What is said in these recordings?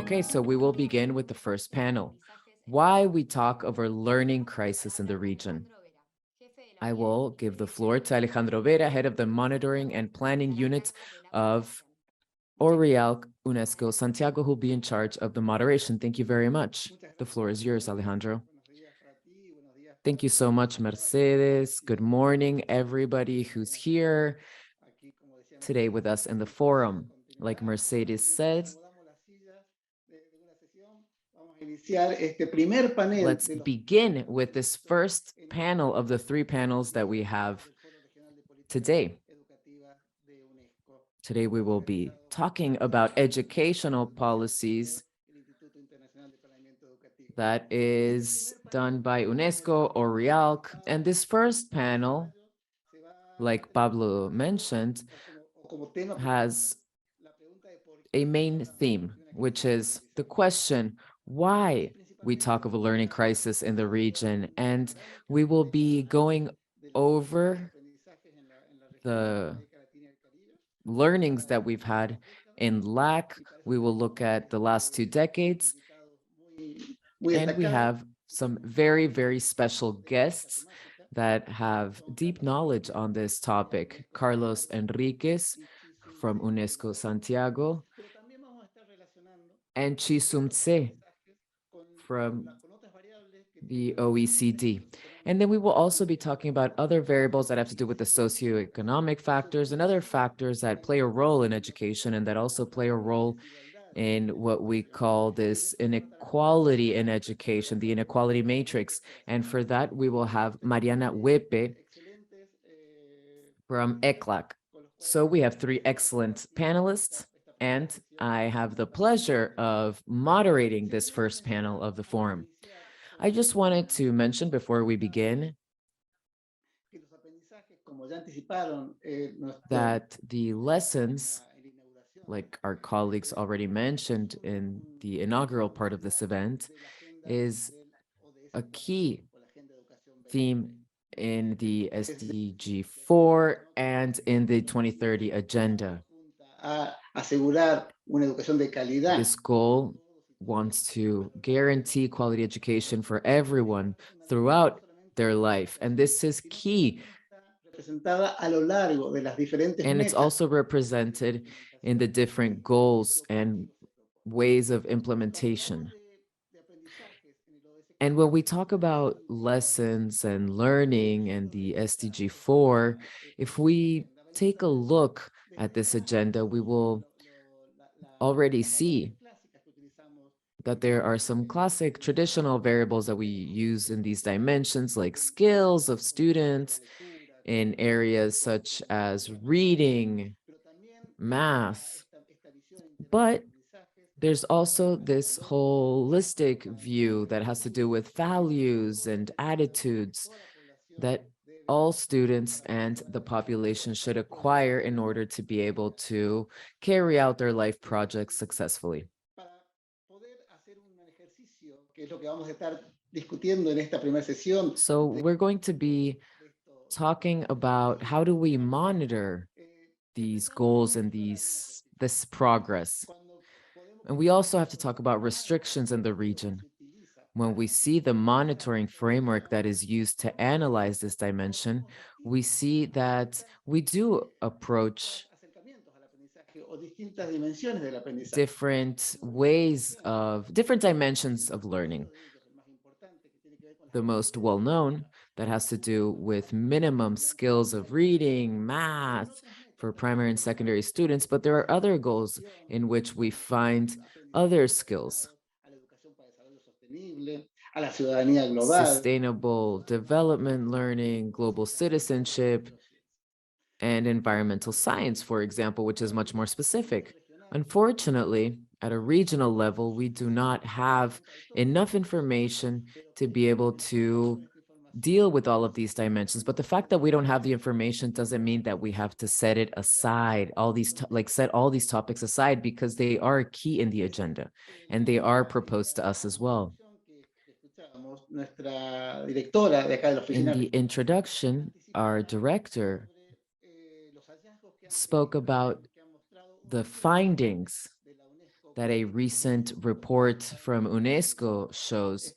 Okay, so we will begin with the first panel, why we talk of a learning crisis in the region. I will give the floor to Alejandro Vera, head of the monitoring and planning unit of OREALC UNESCO Santiago, who will be in charge of the moderation. Thank you very much. The floor is yours, Alejandro. Thank you so much, Mercedes. Good morning, everybody who's here today with us in the forum. Like Mercedes said, let's begin with this first panel of the 3 panels that we have today. Today, we will be talking about educational policies that is done by UNESCO or OREALC. And this first panel, like Pablo mentioned, has a main theme, which is the question, why we talk of a learning crisis in the region. And we will be going over the learnings that we've had in LAC. We will look at the last 2 decades. And we have some very, very special guests that have deep knowledge on this topic. Carlos Henríquez from UNESCO Santiago, and Chi Sum Tse from the OECD. And then we will also be talking about other variables that have to do with the socioeconomic factors and other factors that play a role in education and that also play a role in what we call this inequality in education, the inequality matrix. And for that, we will have Mariana Huepe from ECLAC. So we have 3 excellent panelists, and I have the pleasure of moderating this first panel of the forum. I just wanted to mention before we begin that the lessons, like our colleagues already mentioned in the inaugural part of this event, is a key theme in the SDG 4 and in the 2030 agenda. This goal wants to guarantee quality education for everyone throughout their life, and this is key. And it's also represented in the different goals and ways of implementation. And when we talk about lessons and learning and the SDG 4, if we take a look at this agenda, we will already see that there are some classic traditional variables that we use in these dimensions, like skills of students in areas such as reading, math, but there's also this holistic view that has to do with values and attitudes that all students and the population should acquire in order to be able to carry out their life projects successfully. So we're going to be talking about how do we monitor these goals and this progress. And we also have to talk about restrictions in the region. When we see the monitoring framework that is used to analyze this dimension, we see that we do approach different dimensions of learning. The most well-known that has to do with minimum skills of reading, math for primary and secondary students, but there are other goals in which we find other skills. Sustainable development learning, global citizenship, and environmental science, for example, which is much more specific. Unfortunately, at a regional level, we do not have enough information to be able to deal with all of these dimensions. But the fact that we don't have the information doesn't mean that we have to set it aside, set all these topics aside, because they are key in the agenda and they are proposed to us as well. In the introduction, our director spoke about the findings that a recent report from UNESCO shows.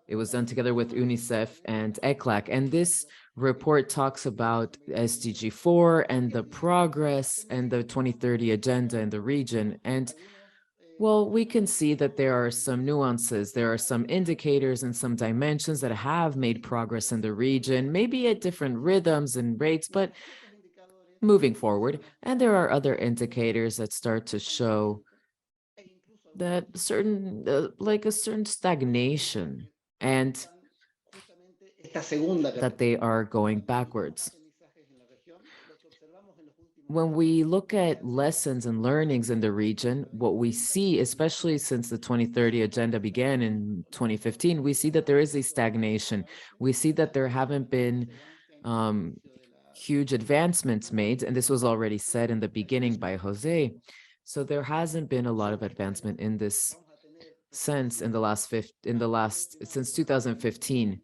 It was done together with UNICEF and ECLAC. And this report talks about SDG 4 and the progress and the 2030 agenda in the region. And well, we can see that there are some nuances. There are some indicators and some dimensions that have made progress in the region, maybe at different rhythms and rates, but moving forward. And there are other indicators that start to show that certain, like a certain stagnation, and that they are going backwards. When we look at lessons and learnings in the region, what we see, especially since the 2030 agenda began in 2015, we see that there is a stagnation. We see that there haven't been huge advancements made, and this was already said in the beginning by Jose. So there hasn't been a lot of advancement in this sense in the last since 2015.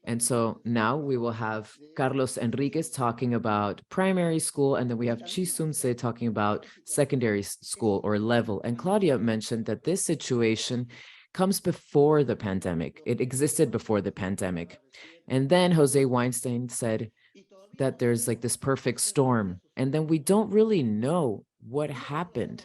And so now we will have Carlos Henríquez talking about primary school, and then we have Chi Sum Tse talking about secondary school or level. And Claudia mentioned that this situation comes before the pandemic. It existed before the pandemic. And then Jose Weinstein said that there's like this perfect storm, and then we don't really know what happened.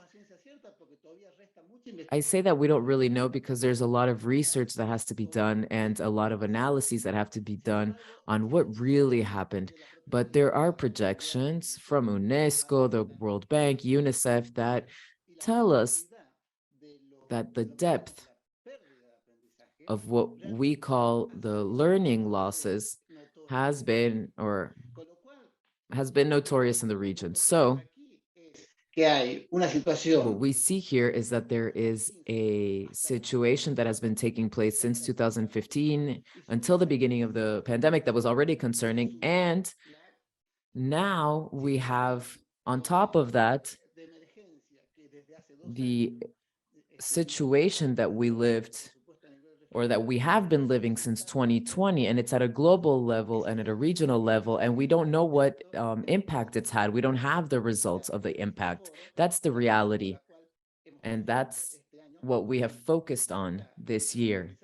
I say that we don't really know because there's a lot of research that has to be done and a lot of analyses that have to be done on what really happened. But there are projections from UNESCO, the World Bank, UNICEF that tell us that the depth of what we call the learning losses has been notorious in the region. So what we see here is that there is a situation that has been taking place since 2015 until the beginning of the pandemic that was already concerning. And now we have, on top of that, the situation that we lived or that we have been living since 2020, and it's at a global level and at a regional level, and we don't know what impact it's had. We don't have the results of the impact. That's the reality. And that's what we have focused on this year.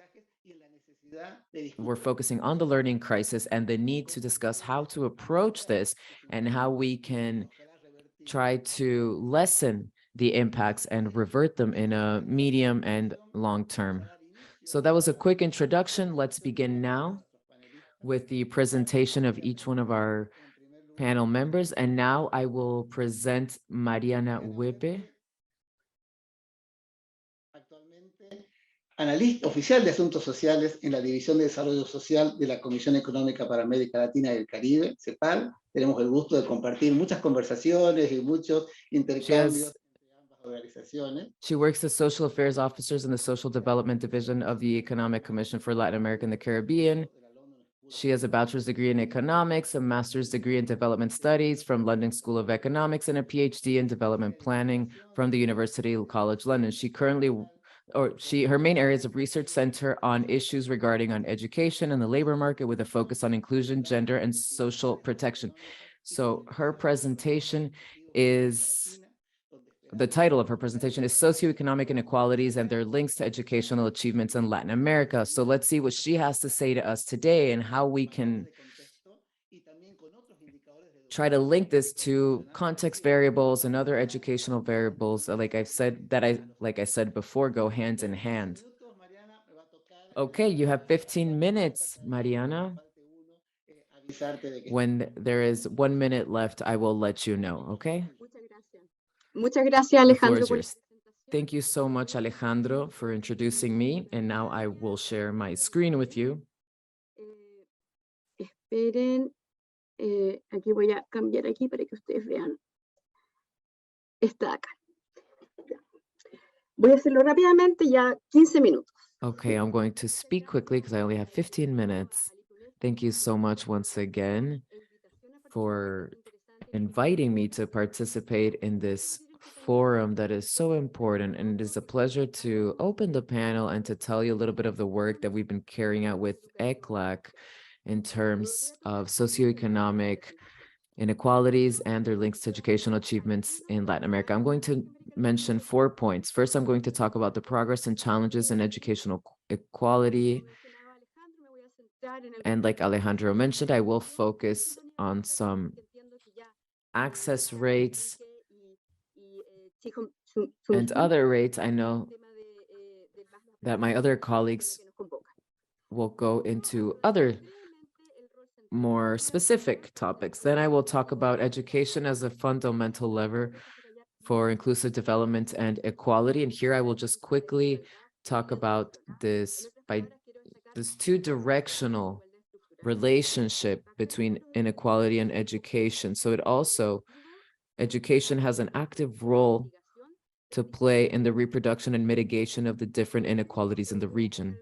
We're focusing on the learning crisis and the need to discuss how to approach this and how we can try to lessen the impacts and revert them in a medium and long term. So that was a quick introduction. Let's begin now with the presentation of each one of our panel members. And now I will present Mariana Huepe. Analista oficial de Asuntos Sociales en la División de Desarrollo Social de la Comisión Económica para América Latina y el Caribe, CEPAL. Tenemos el gusto de compartir muchas conversaciones y muchos intercambios entre ambas organizaciones. She works as Social Affairs Officers in the Social Development Division of the Economic Commission for Latin America and the Caribbean. She has a bachelor's degree in economics, a master's degree in development studies from London School of Economics, and a PhD in development planning from the University College London. Her main areas of research center on issues regarding on education and the labor market with a focus on inclusion, gender, and social protection. So her presentation is, the title of her presentation is Socioeconomic Inequalities and Their Links to Educational Achievements in Latin America. So let's see what she has to say to us today and how we can try to link this to context variables and other educational variables, like I said before, go hand in hand. Okay, you have 15 minutes, Mariana. When there is 1 minute left, I will let you know, okay? Muchas gracias, Alejandro. Thank you so much, Alejandro, for introducing me. And now I will share my screen with you. Esperen, aquí voy a cambiar aquí para que ustedes vean. Está acá. Voy a hacerlo rápidamente, ya 15 minutos. Okay, I'm going to speak quickly because I only have 15 minutes. Thank you so much once again for inviting me to participate in this forum that is so important. And it is a pleasure to open the panel and to tell you a little bit of the work that we've been carrying out with ECLAC in terms of socioeconomic inequalities and their links to educational achievements in Latin America. I'm going to mention 4 points. First, I'm going to talk about the progress and challenges in educational equality. And like Alejandro mentioned, I will focus on some access rates and other rates. I know that my other colleagues will go into other more specific topics. Then I will talk about education as a fundamental lever for inclusive development and equality. And here I will just quickly talk about this two-directional relationship between inequality and education. So education has an active role to play in the reproduction and mitigation of the different inequalities in the region.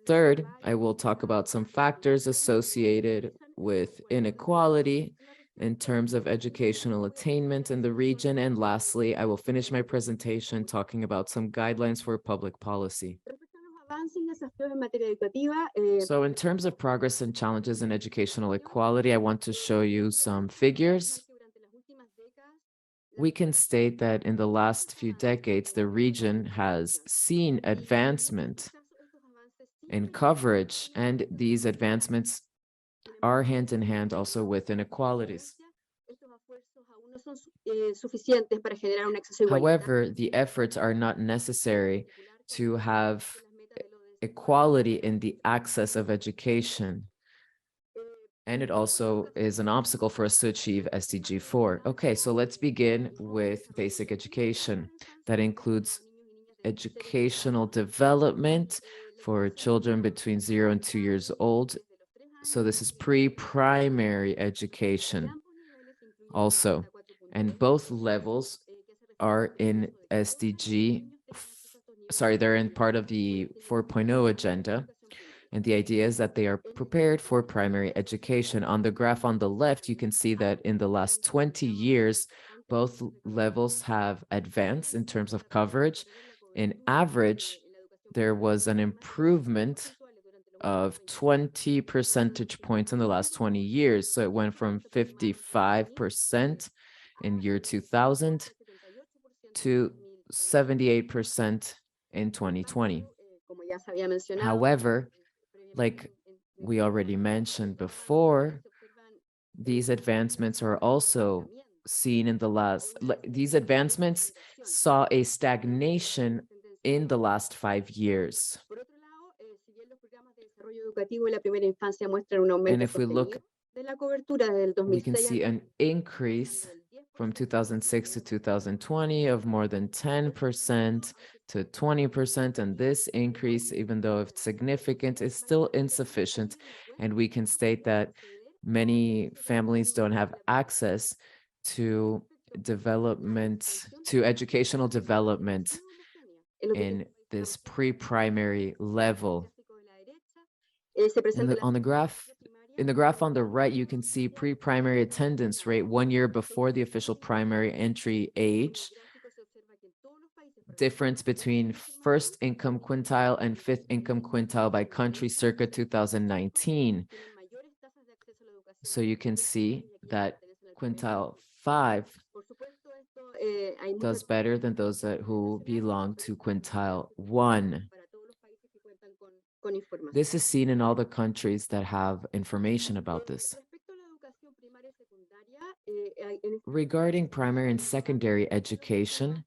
Third, I will talk about some factors associated with inequality in terms of educational attainment in the region. And lastly, I will finish my presentation talking about some guidelines for public policy. So in terms of progress and challenges in educational equality, I want to show you some figures. We can state that in the last few decades, the region has seen advancement in coverage, and these advancements are hand in hand also with inequalities. However, the efforts are not necessary to have equality in the access of education. And it also is an obstacle for us to achieve SDG 4. Okay, so let's begin with basic education. That includes educational development for children between 0 and 2 years old. So this is pre-primary education also. And both levels are in SDG, they're in part of the 4.0 agenda. And the idea is that they are prepared for primary education. On the graph on the left, you can see that in the last 20 years, both levels have advanced in terms of coverage. In average, there was an improvement of 20 percentage points in the last 20 years. So it went from 55% in year 2000 to 78% in 2020. However, like we already mentioned before, these advancements are also seen in these advancements saw a stagnation in the last 5 years. And if we look, we can see an increase from 2006 to 2020 of more than 10% to 20%. And this increase, even though it's significant, is still insufficient. And we can state that many families don't have access to educational development in this pre-primary level. In the graph on the right, you can see pre-primary attendance rate 1 year before the official primary entry age. Difference between first income quintile and fifth income quintile by country circa 2019. So you can see that quintile 5 does better than those who belong to quintile 1. This is seen in all the countries that have information about this. Regarding primary and secondary education,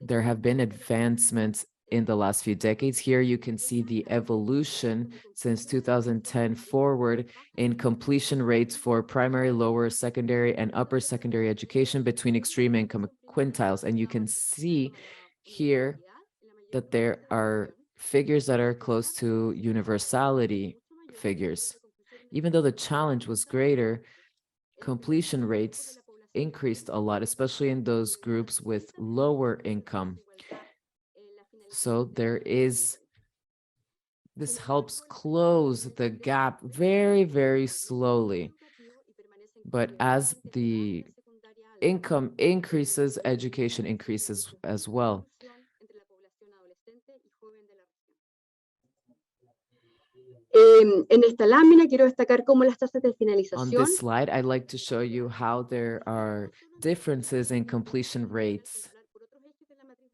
there have been advancements in the last few decades. Here you can see the evolution since 2010 forward in completion rates for primary, lower secondary, and upper secondary education between extreme income quintiles. And you can see here that there are figures that are close to universality figures. Even though the challenge was greater, completion rates increased a lot, especially in those groups with lower income. So this helps close the gap very, very slowly. But as the income increases, education increases as well. En esta lámina quiero destacar cómo las tasas de finalización. On this slide, I'd like to show you how there are differences in completion rates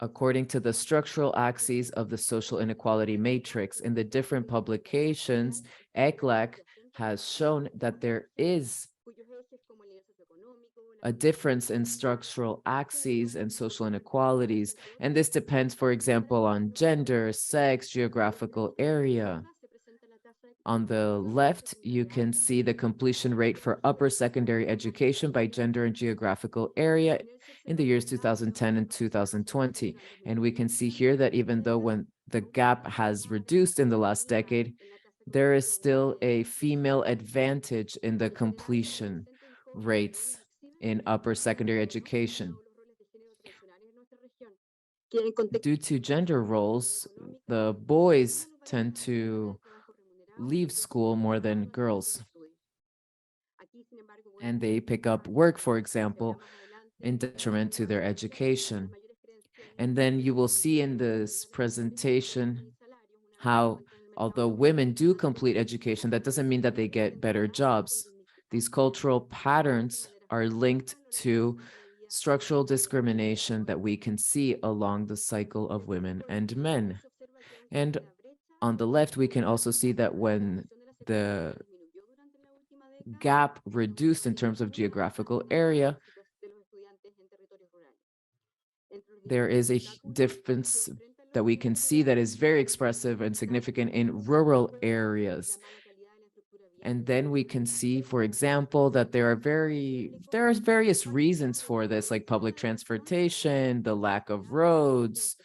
according to the structural axes of the social inequality matrix. In the different publications, ECLAC has shown that there is a difference in structural axes and social inequalities. And this depends, for example, on gender, sex, geographical area. On the left, you can see the completion rate for upper secondary education by gender and geographical area in the years 2010 and 2020. And we can see here that even though when the gap has reduced in the last decade, there is still a female advantage in the completion rates in upper secondary education. Due to gender roles, the boys tend to leave school more than girls. And they pick up work, for example, in detriment to their education. And then you will see in this presentation how, although women do complete education, that doesn't mean that they get better jobs. These cultural patterns are linked to structural discrimination that we can see along the cycle of women and men. And on the left, we can also see that when the gap reduced in terms of geographical area, there is a difference that we can see that is very expressive and significant in rural areas. And then we can see, for example, that there are various reasons for this, like public transportation, the lack of roads,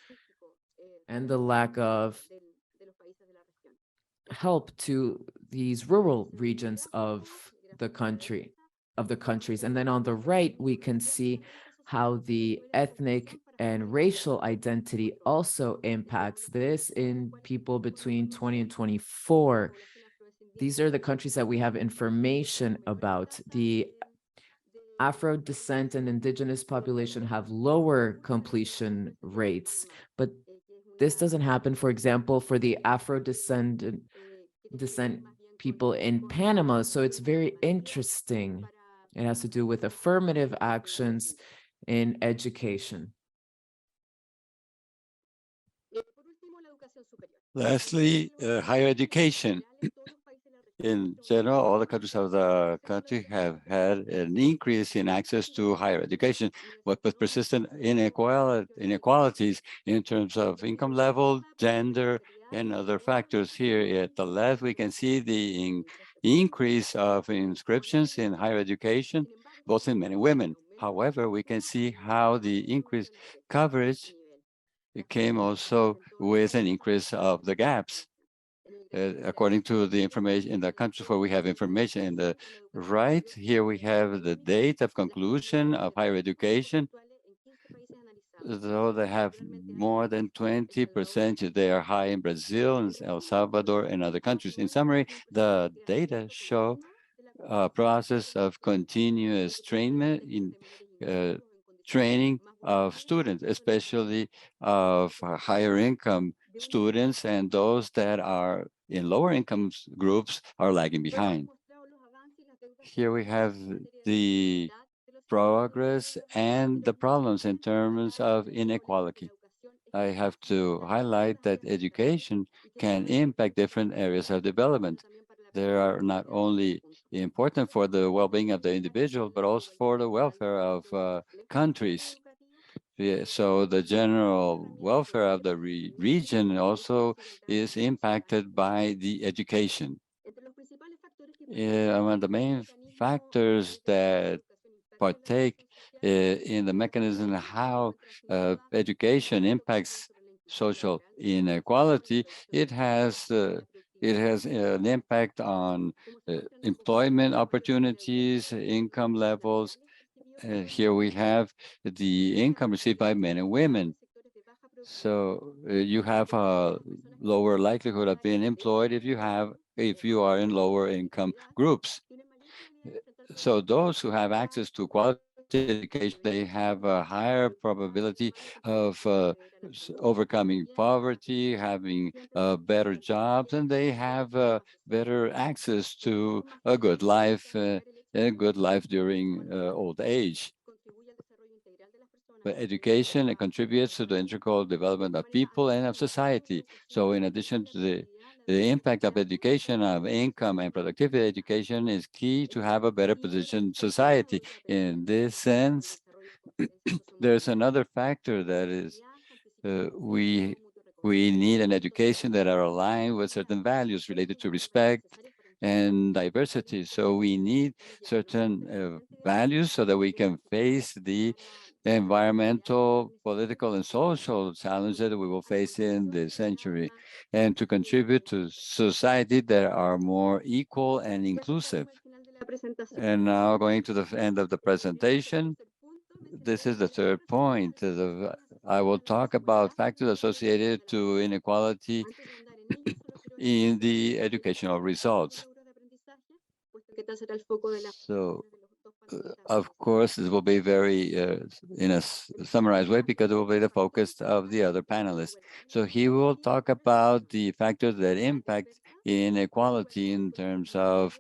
and the lack of help to these rural regions of the countries. And then on the right, we can see how the ethnic and racial identity also impacts this in people between 20 and 24. These are the countries that we have information about. The Afro descent and indigenous population have lower completion rates, but this doesn't happen, for example, for the Afro descent people in Panama. So it's very interesting. It has to do with affirmative actions in education. Lastly, higher education. In general, all the countries of the country have had an increase in access to higher education, but with persistent inequalities in terms of income level, gender, and other factors. Here at the left, we can see the increase of inscriptions in higher education, both in men and women. However, we can see how the increased coverage came also with an increase of the gaps. According to the information in the countries where we have information in the right, here we have the date of conclusion of higher education. Though they have more than 20%, they are high in Brazil, and El Salvador, and other countries. In summary, the data show a process of continuous training of students, especially of higher income students, and those that are in lower income groups are lagging behind. Here we have the progress and the problems in terms of inequality. I have to highlight that education can impact different areas of development. They are not only important for the well-being of the individual, but also for the welfare of countries. Yeah, so the general welfare of the region also is impacted by the education. One of the main factors that partake in the mechanism of how education impacts social inequality, it has an impact on employment opportunities, income levels. Here we have the income received by men and women. So you have a lower likelihood of being employed if you are in lower income groups. So those who have access to quality education, they have a higher probability of overcoming poverty, having better jobs, and they have better access to a good life during old age. But education, it contributes to the integral development of people and of society. So in addition to the impact of education, of income and productivity, education is key to have a better positioned society. In this sense, there's another factor that is we need an education that are aligned with certain values related to respect and diversity. So we need certain values so that we can face the environmental, political, and social challenges that we will face in this century, and to contribute to society that are more equal and inclusive. And now going to the end of the presentation, this is the third point. I will talk about factors associated to inequality in the educational results. So, of course, this will be very in a summarized way because it will be the focus of the other panelists. So he will talk about the factors that impact inequality in terms of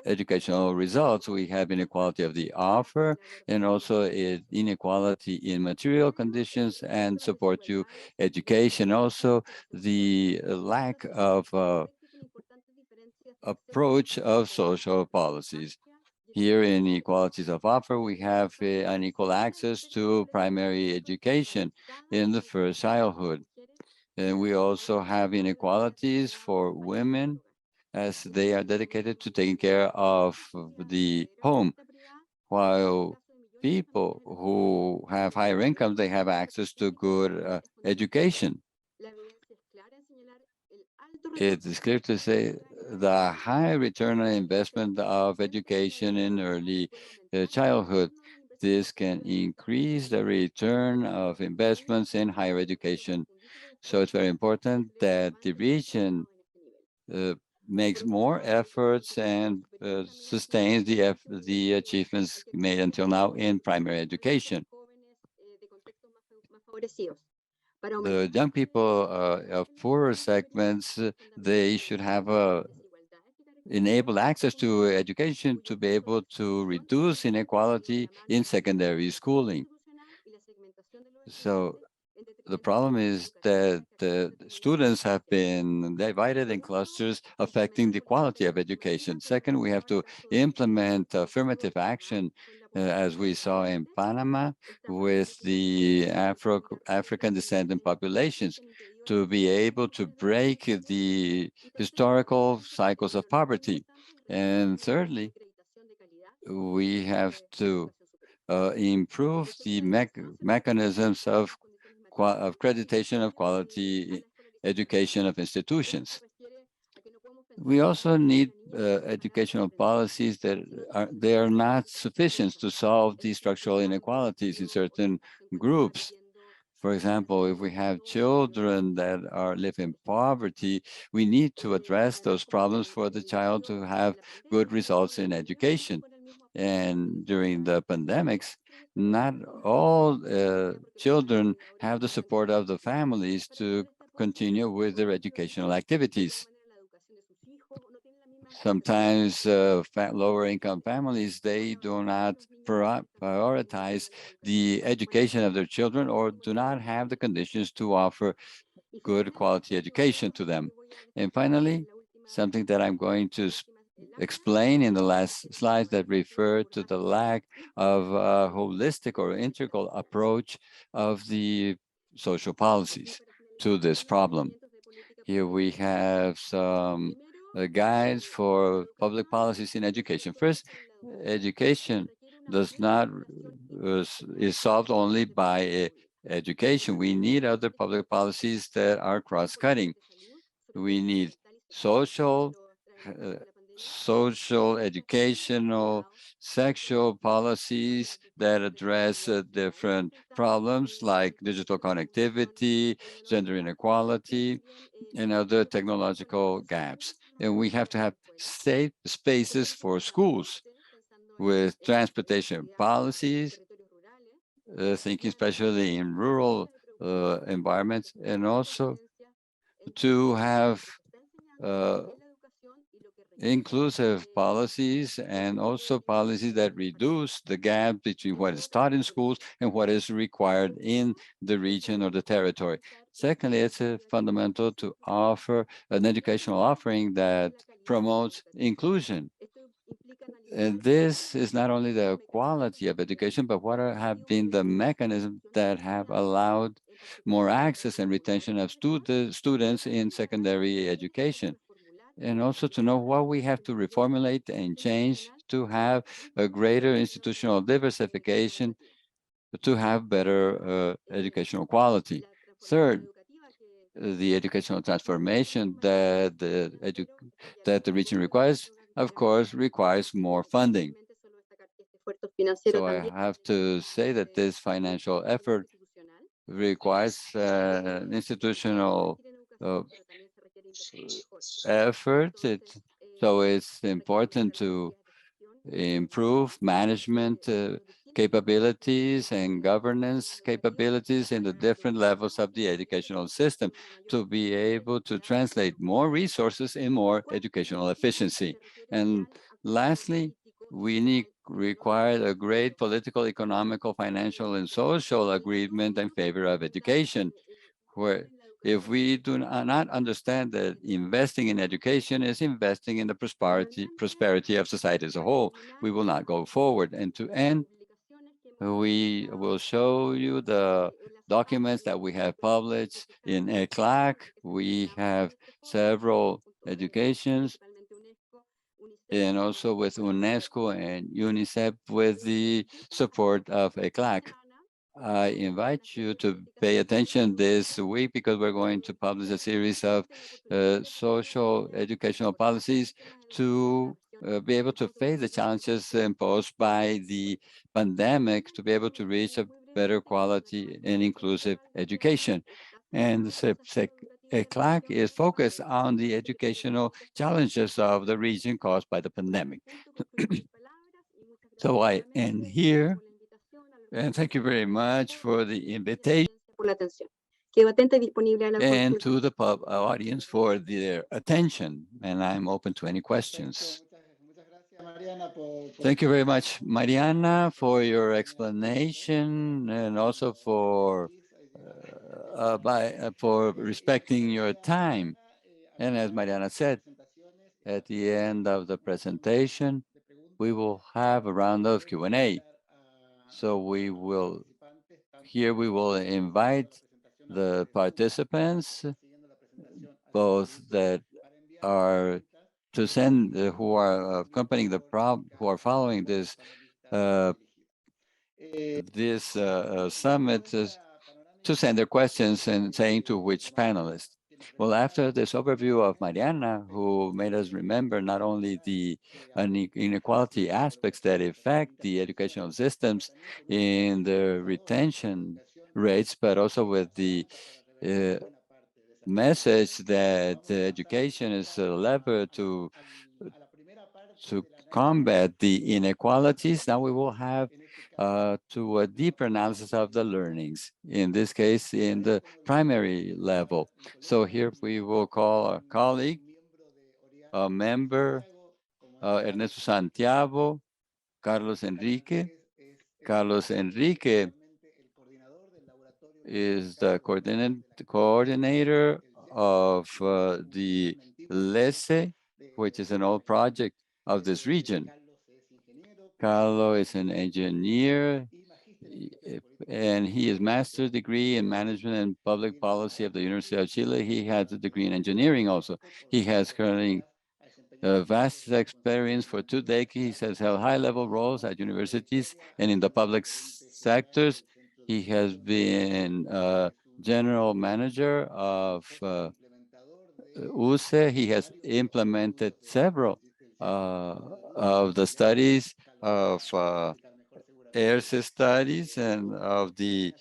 educational results. We have inequality of the offer and also inequality in material conditions and support you education. Also, the lack of approach of social policies. Here in equalities of offer, we have unequal access to primary education in the first childhood. And we also have inequalities for women as they are dedicated to taking care of the home, while people who have higher incomes, they have access to good education. It is clear to say the high return on investment of education in early childhood. This can increase the return of investments in higher education. So it's very important that the region makes more efforts and sustains the achievements made until now in primary education. The young people of poorer segments, they should have enable access to education to be able to reduce inequality in secondary schooling. So the problem is that the students have been divided in clusters affecting the quality of education. Second, we have to implement affirmative action, as we saw in Panama with the African descendant populations, to be able to break the historical cycles of poverty. And thirdly, we have to improve the mechanisms of accreditation of quality education of institutions. We also need educational policies that are not sufficient to solve the structural inequalities in certain groups. For example, if we have children that live in poverty, we need to address those problems for the child to have good results in education. And during the pandemics, not all children have the support of the families to continue with their educational activities. Sometimes lower income families, they do not prioritize the education of their children or do not have the conditions to offer good quality education to them. And finally, something that I'm going to explain in the last slides that refer to the lack of a holistic or integral approach of the social policies to this problem. Here we have some guides for public policies in education. First, education does not is solved only by education. We need other public policies that are cross-cutting. We need social, uh, social, educational, sexual policies that address different problems like digital connectivity, gender inequality, and other technological gaps. And we have to have safe spaces for schools with transportation policies thinking especially in rural environments, and also to have inclusive policies and also policies that reduce the gap between what is taught in schools and what is required in the region or the territory. Secondly, it's fundamental to offer an educational offering that promotes inclusion. And this is not only the quality of education, but what have been the mechanisms that have allowed more access and retention of students in secondary education, and also to know what we have to reformulate and change to have a greater institutional diversification to have better educational quality. Third, the educational transformation that the region requires, of course, requires more funding. So I have to say that this financial effort requires institutional effort. So it's important to improve management capabilities and governance capabilities in the different levels of the educational system to be able to translate more resources in more educational efficiency. And lastly, we require a great political, economical, financial, and social agreement in favor of education, where if we do not understand that investing in education is investing in the prosperity of society as a whole, we will not go forward. And to end, we will show you the documents that we have published in ECLAC. We have several educations, and also with UNESCO and UNICEF with the support of ECLAC. I invite you to pay attention this week because we're going to publish a series of social educational policies to be able to face the challenges imposed by the pandemic, to be able to reach a better quality and inclusive education. And ECLAC is focused on the educational challenges of the region caused by the pandemic. So I end here. And thank you very much for the invitation and to the audience for their attention. And I'm open to any questions. Thank you very much, Mariana, for your explanation and also for respecting your time. And as Mariana said, at the end of the presentation, we will have a round of Q&A. So we will invite the participants, both that are to send, who are accompanying who are following this summit, to send their questions and saying to which panelist. Well, after this overview of Mariana, who made us remember not only the inequality aspects that affect the educational systems in the retention rates, but also with the message that education is a lever to combat the inequalities. Now we will have to a deeper analysis of the learnings, in this case, in the primary level. So here we will call a colleague, a member, Ernesto Santiago, Carlos Henríquez. Carlos Henríquez is the coordinator of the LESE, which is an old project of this region. Carlos is an engineer, and he is master's degree in management and public policy of the University of Chile. He has a degree in engineering also. He has currently a vast experience for 2 decades. He has held high-level roles at universities and in the public sectors. He has been general manager of UCE. He has implemented several of the studies of ERC studies and of the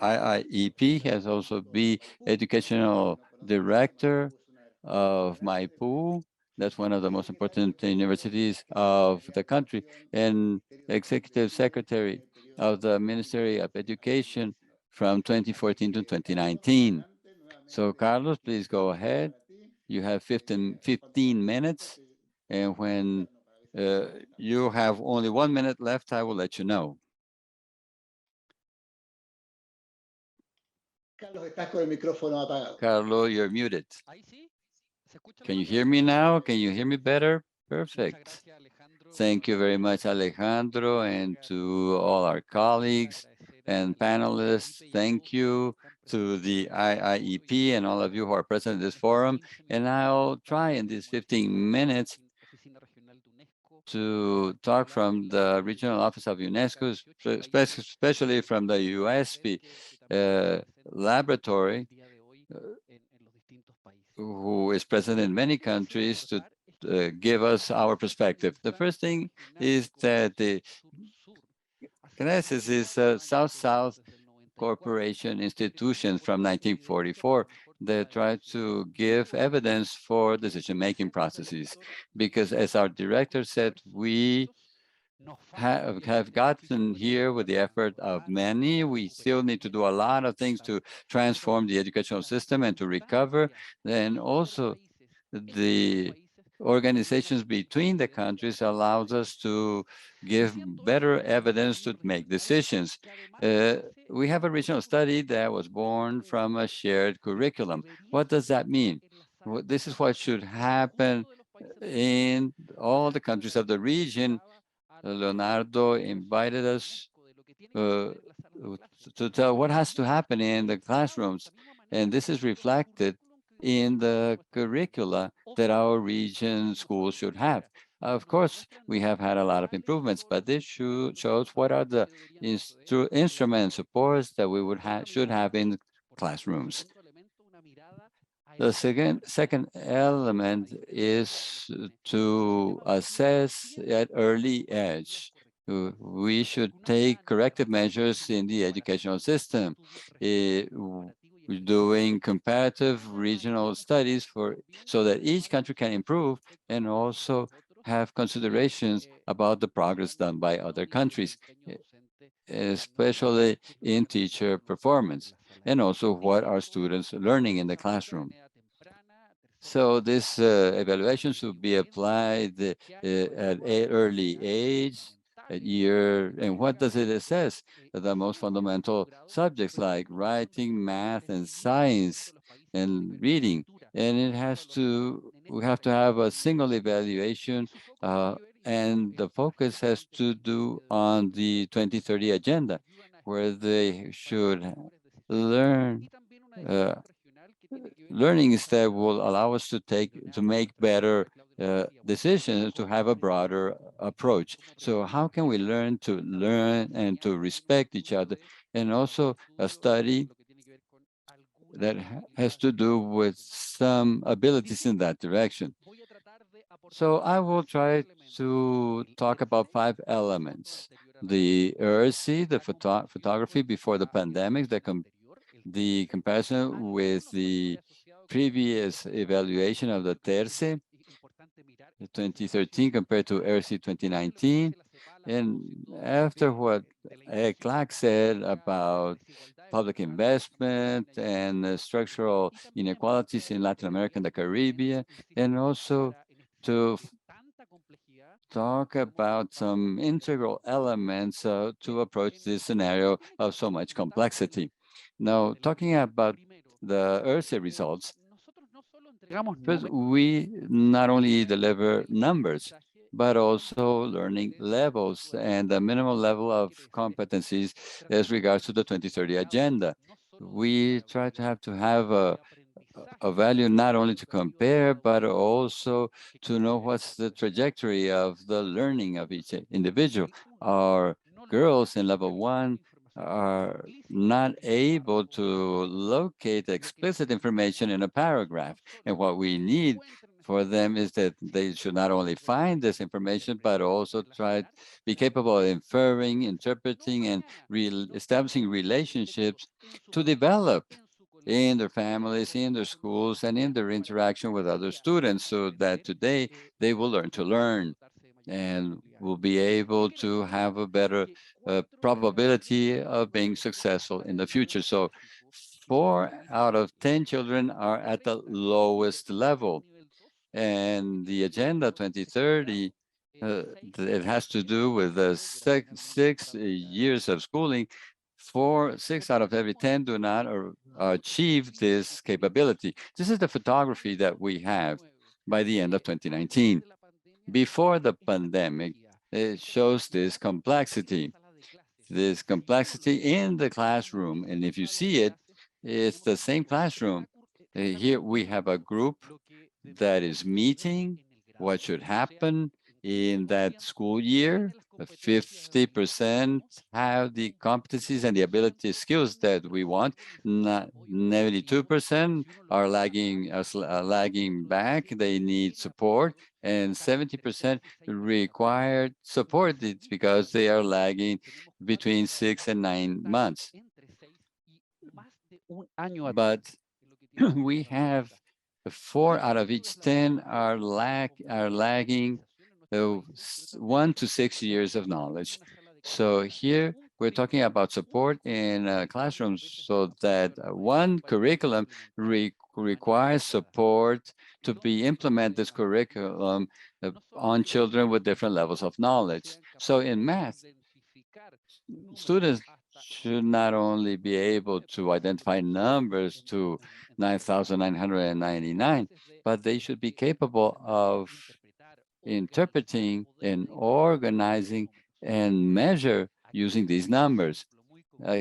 IIEP. He has also been educational director of Maipú. That's one of the most important universities of the country, and executive secretary of the Ministry of Education from 2014 to 2019. So Carlos, please go ahead. You have 15 minutes, and when you have only 1 minute left, I will let you know. Carlos, estás con el micrófono apagado. Carlos, you're muted. Can you hear me now? Can you hear me better? Perfect. Thank you very much, Alejandro, and to all our colleagues and panelists. Thank you to the IIEP and all of you who are present in this forum. And I'll try in these 15 minutes to talk from the Regional Office of UNESCO, especially from the USP laboratory, who is present in many countries to give us our perspective. The first thing is that the CNESIS is a South-South corporation institution from 1944 that tried to give evidence for decision-making processes. Because as our director said, we have gotten here with the effort of many. We still need to do a lot of things to transform the educational system and to recover. And also the organizations between the countries allows us to give better evidence to make decisions. We have a regional study that was born from a shared curriculum. What does that mean? Well, this is what should happen in all the countries of the region. Leonardo invited us uh, to tell what has to happen in the classrooms, and this is reflected in the curricula that our region schools should have. Of course, we have had a lot of improvements, but this shows what are the instruments, supports that we should have in classrooms. The second element is to assess at early age. We should take corrective measures in the educational system, doing comparative regional studies so that each country can improve and also have considerations about the progress done by other countries, especially in teacher performance, and also what are students learning in the classroom. So this evaluation should be applied at an early age, at year, and what does it assess? The most fundamental subjects like writing, math, and science, and reading. And we have to have a single evaluation, and the focus has to do on the 2030 agenda, where they should learn learnings that will allow us to make better decisions, to have a broader approach. So how can we learn and to respect each other? And also a study that has to do with some abilities in that direction. So I will try to talk about 5 elements. The ERC, the photography before the pandemic, the comparison with the previous evaluation of the TERCE, 2013 compared to ERC 2019. And after what ECLAC said about public investment and structural inequalities in Latin America and the Caribbean, and also to talk about some integral elements to approach this scenario of so much complexity. Now, talking about the ERSE results, first, we not only deliver numbers, but also learning levels and the minimal level of competencies as regards to the 2030 agenda. We try to have a value not only to compare, but also to know what's the trajectory of the learning of each individual. Our girls in level 1 are not able to locate explicit information in a paragraph. And what we need for them is that they should not only find this information, but also be capable of inferring, interpreting, and establishing relationships to develop in their families, in their schools, and in their interaction with other students, so that today they will learn to learn. and will be able to have a better probability of being successful in the future. So 4 out of 10 children are at the lowest level. And the Agenda 2030, it has to do with the six years of schooling. 6 out of every 10 do not achieve this capability. This is the photography that we have by the end of 2019. Before the pandemic, it shows this complexity in the classroom. And if you see it, it's the same classroom. Here we have a group that is meeting what should happen in that school year. 50% have the competencies and the ability skills that we want. 92% are lagging back. They need support, and 70% require support. It's because they are lagging between 6 and 9 months. But we have 4 out of each 10 are lagging 1 to 6 years of knowledge. So here we're talking about support in classrooms, so that one curriculum requires support to be implement this curriculum on children with different levels of knowledge. So in math, students should not only be able to identify numbers to 9,999, but they should be capable of interpreting and organizing and measure using these numbers.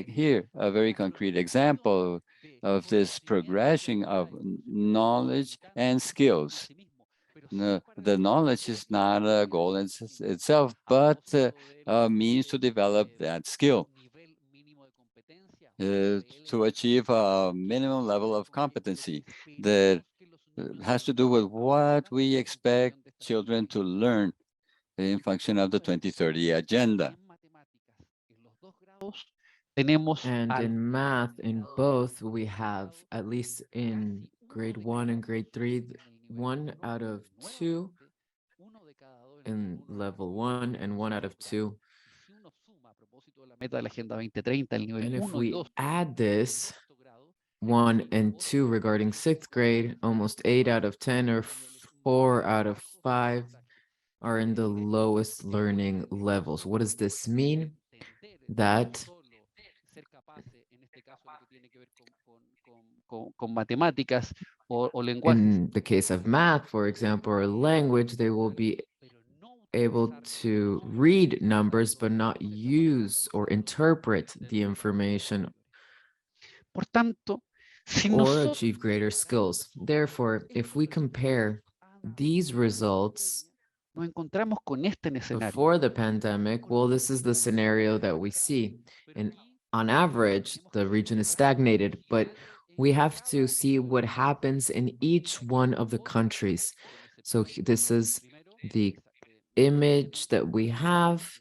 Here, a very concrete example of this progression of knowledge and skills. No, the knowledge is not a goal in itself, but a means to develop that skill, to achieve a minimum level of competency that has to do with what we expect children to learn in function of the 2030 agenda. And in math, in both, we have, at least in grade 1 and grade 3, 1 out of 2 in level 1 and 1 out of 2. And if we add this 1 and 2 regarding 6th grade, almost 8 out of 10 or 4 out of 5 are in the lowest learning levels. What does this mean? That in the case of math, for example, or language, they will be able to read numbers, but not use or interpret the information or achieve greater skills. Therefore, if we compare these results before the pandemic, well, this is the scenario that we see. And on average, the region is stagnated, but we have to see what happens in each one of the countries. So this is the image that we have.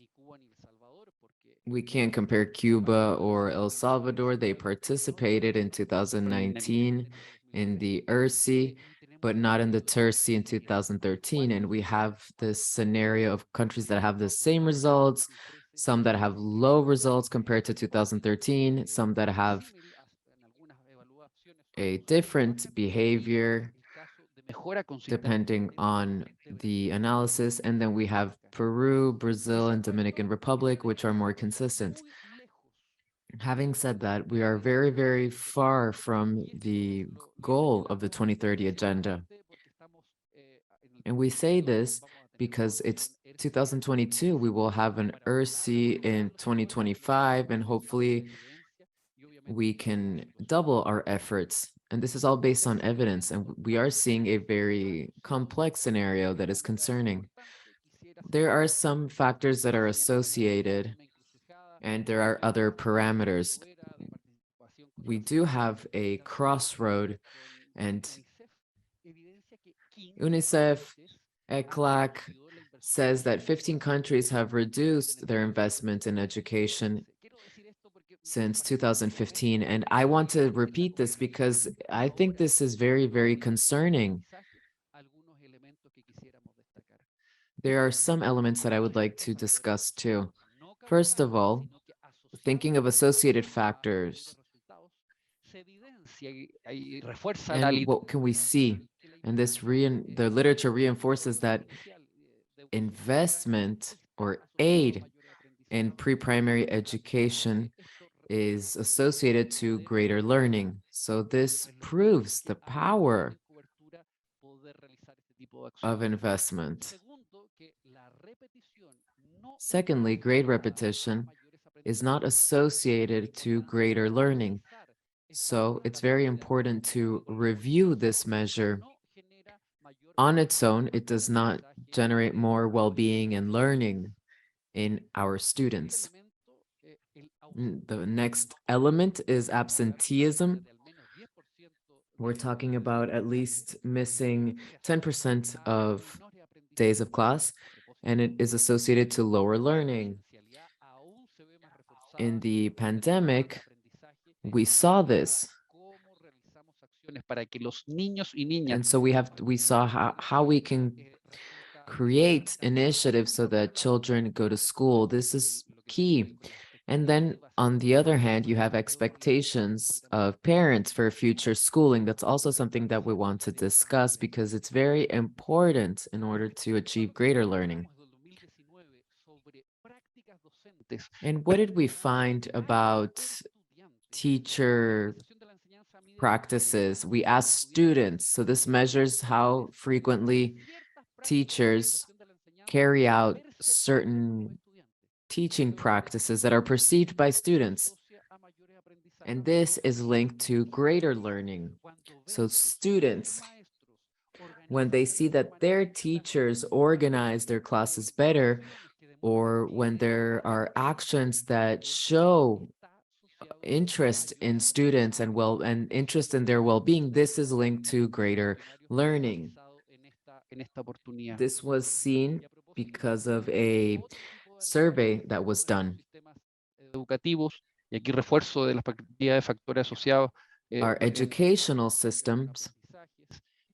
We can't compare Cuba or El Salvador. They participated in 2019 in the ERC, but not in the TERC in 2013. And we have this scenario of countries that have the same results, some that have low results compared to 2013, some that have a different behavior depending on the analysis. And then we have Peru, Brazil, and Dominican Republic, which are more consistent. Having said that, we are very, very far from the goal of the 2030 agenda. And we say this because it's 2022, we will have an ERC in 2025, and hopefully we can double our efforts. And this is all based on evidence, and we are seeing a very complex scenario that is concerning. There are some factors that are associated, and there are other parameters. We do have a crossroad, and UNICEF, ECLAC says that 15 countries have reduced their investment in education since 2015. And I want to repeat this because I think this is very, very concerning. there are some elements that I would like to discuss too. First of all, thinking of associated factors and what can we see? And the literature reinforces that investment or aid in pre-primary education is associated to greater learning. So this proves the power of investment. Secondly, grade repetition is not associated to greater learning. So it's very important to review this measure. On its own, it does not generate more well-being and learning in our students. The next element is absenteeism. We're talking about at least missing 10% of days of class, and it is associated to lower learning. In the pandemic, we saw this. And so we saw how we can create initiatives so that children go to school. This is key. And then on the other hand, you have expectations of parents for future schooling. That's also something that we want to discuss because it's very important in order to achieve greater learning. And what did we find about teacher practices? We asked students, so this measures how frequently teachers carry out certain teaching practices that are perceived by students. And this is linked to greater learning. So students, when they see that their teachers organize their classes better, or when there are actions that show interest in students and interest in their well-being, this is linked to greater learning. This was seen because of a survey that was done. Our educational systems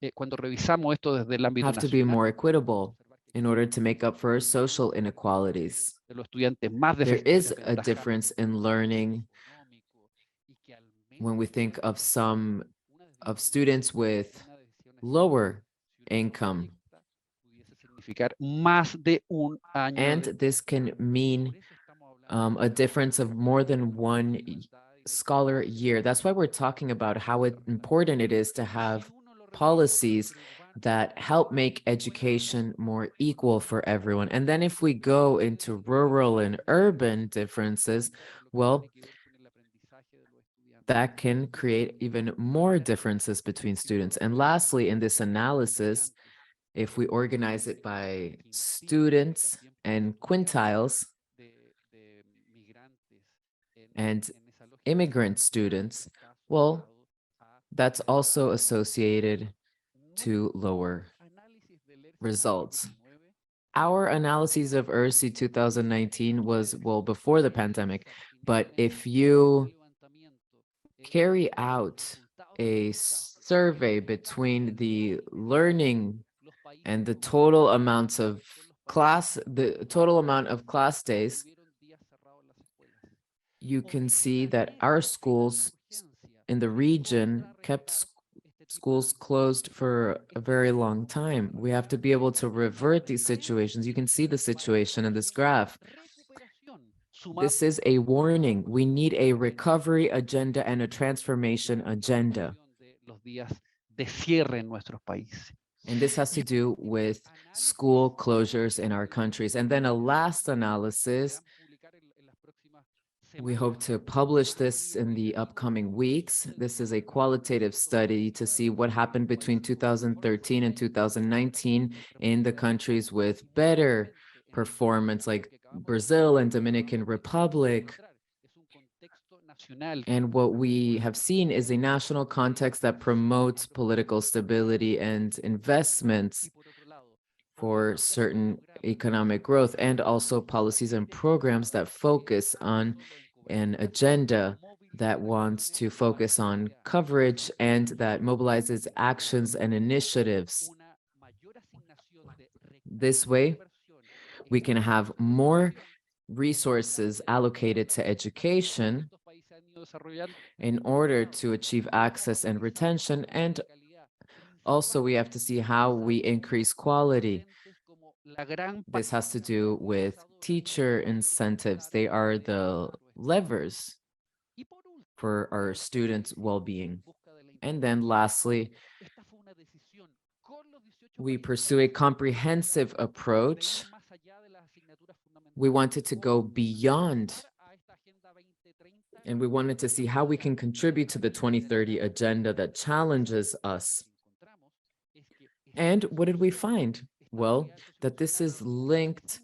have to be more equitable in order to make up for social inequalities. There is a difference in learning when we think of some of students with lower income. And this can mean a difference of more than one scholar year. That's why we're talking about how important it is to have policies that help make education more equal for everyone. And then if we go into rural and urban differences, well, that can create even more differences between students. And lastly, in this analysis, if we organize it by students and quintiles and immigrant students, well, that's also associated to lower results. Our analyses of ERSI 2019 was, well, before the pandemic, but if you carry out a survey between the learning and the total amount of class days, you can see that our schools in the region kept schools closed for a very long time. We have to be able to revert these situations. You can see the situation in this graph. This is a warning. We need a recovery agenda and a transformation agenda. And this has to do with school closures in our countries. And then a last analysis. We hope to publish this in the upcoming weeks. This is a qualitative study to see what happened between 2013 and 2019 in the countries with better performance, like Brazil and Dominican Republic. And what we have seen is a national context that promotes political stability and investments for certain economic growth, and also policies and programs that focus on an agenda that wants to focus on coverage and that mobilizes actions and initiatives. This way, we can have more resources allocated to education in order to achieve access and retention. And also, we have to see how we increase quality. This has to do with teacher incentives. They are the levers for our students' well-being. And then lastly, we pursue a comprehensive approach. We wanted to go beyond, and we wanted to see how we can contribute to the 2030 agenda that challenges us. And what did we find? Well, that this is linked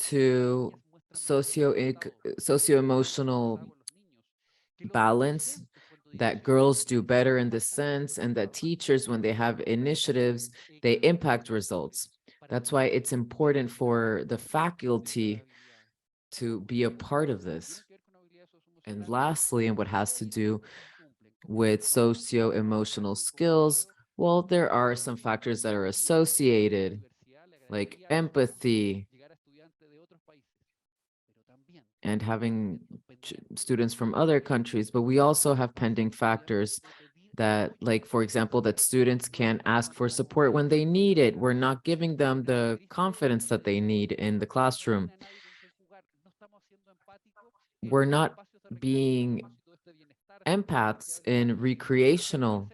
to socio-emotional balance, that girls do better in this sense, and that teachers, when they have initiatives, they impact results. That's why it's important for the faculty to be a part of this. And lastly, and what has to do with socio-emotional skills, well, there are some factors that are associated, like empathy and having students from other countries, but we also have pending factors that, like, for example, that students can't ask for support when they need it. We're not giving them the confidence that they need in the classroom. We're not being empaths in recreational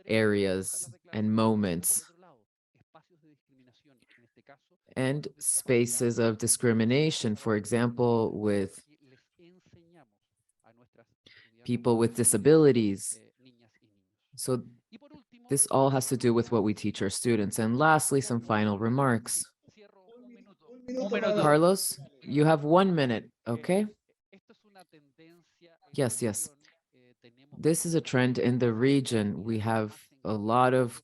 areas and moments and spaces of discrimination, for example, with people with disabilities. So this all has to do with what we teach our students. And lastly, some final remarks. Carlos, you have 1 minute, okay? Yes, yes. This is a trend in the region. We have a lot of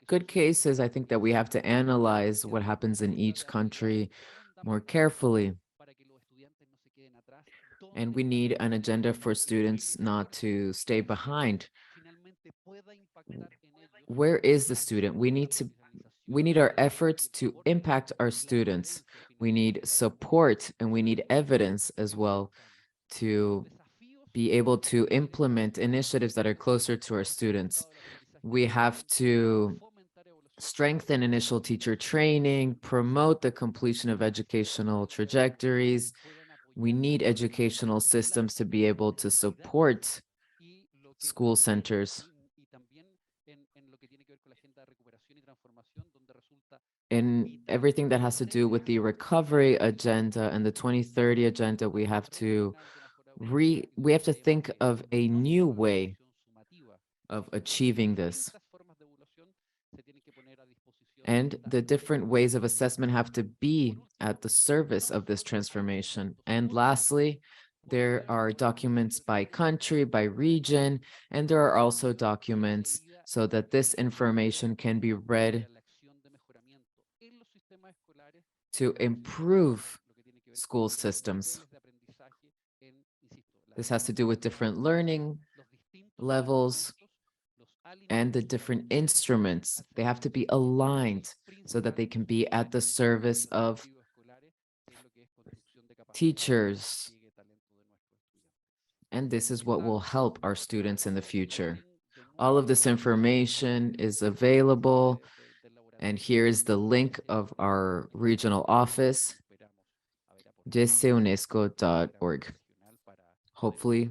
good cases. I think that we have to analyze what happens in each country more carefully. And we need an agenda for students not to stay behind. Where is the student? We need our efforts to impact our students. We need support and we need evidence as well to be able to implement initiatives that are closer to our students. We have to strengthen initial teacher training, promote the completion of educational trajectories. We need educational systems to be able to support school centers. In everything that has to do with the recovery agenda and the 2030 agenda, we have to think of a new way of achieving this. And the different ways of assessment have to be at the service of this transformation. And lastly, there are documents by country, by region, and there are also documents so that this information can be read to improve school systems. This has to do with different learning levels and the different instruments. They have to be aligned so that they can be at the service of teachers. And this is what will help our students in the future. All of this information is available. And here is the link of our regional office, unesco.org. Hopefully,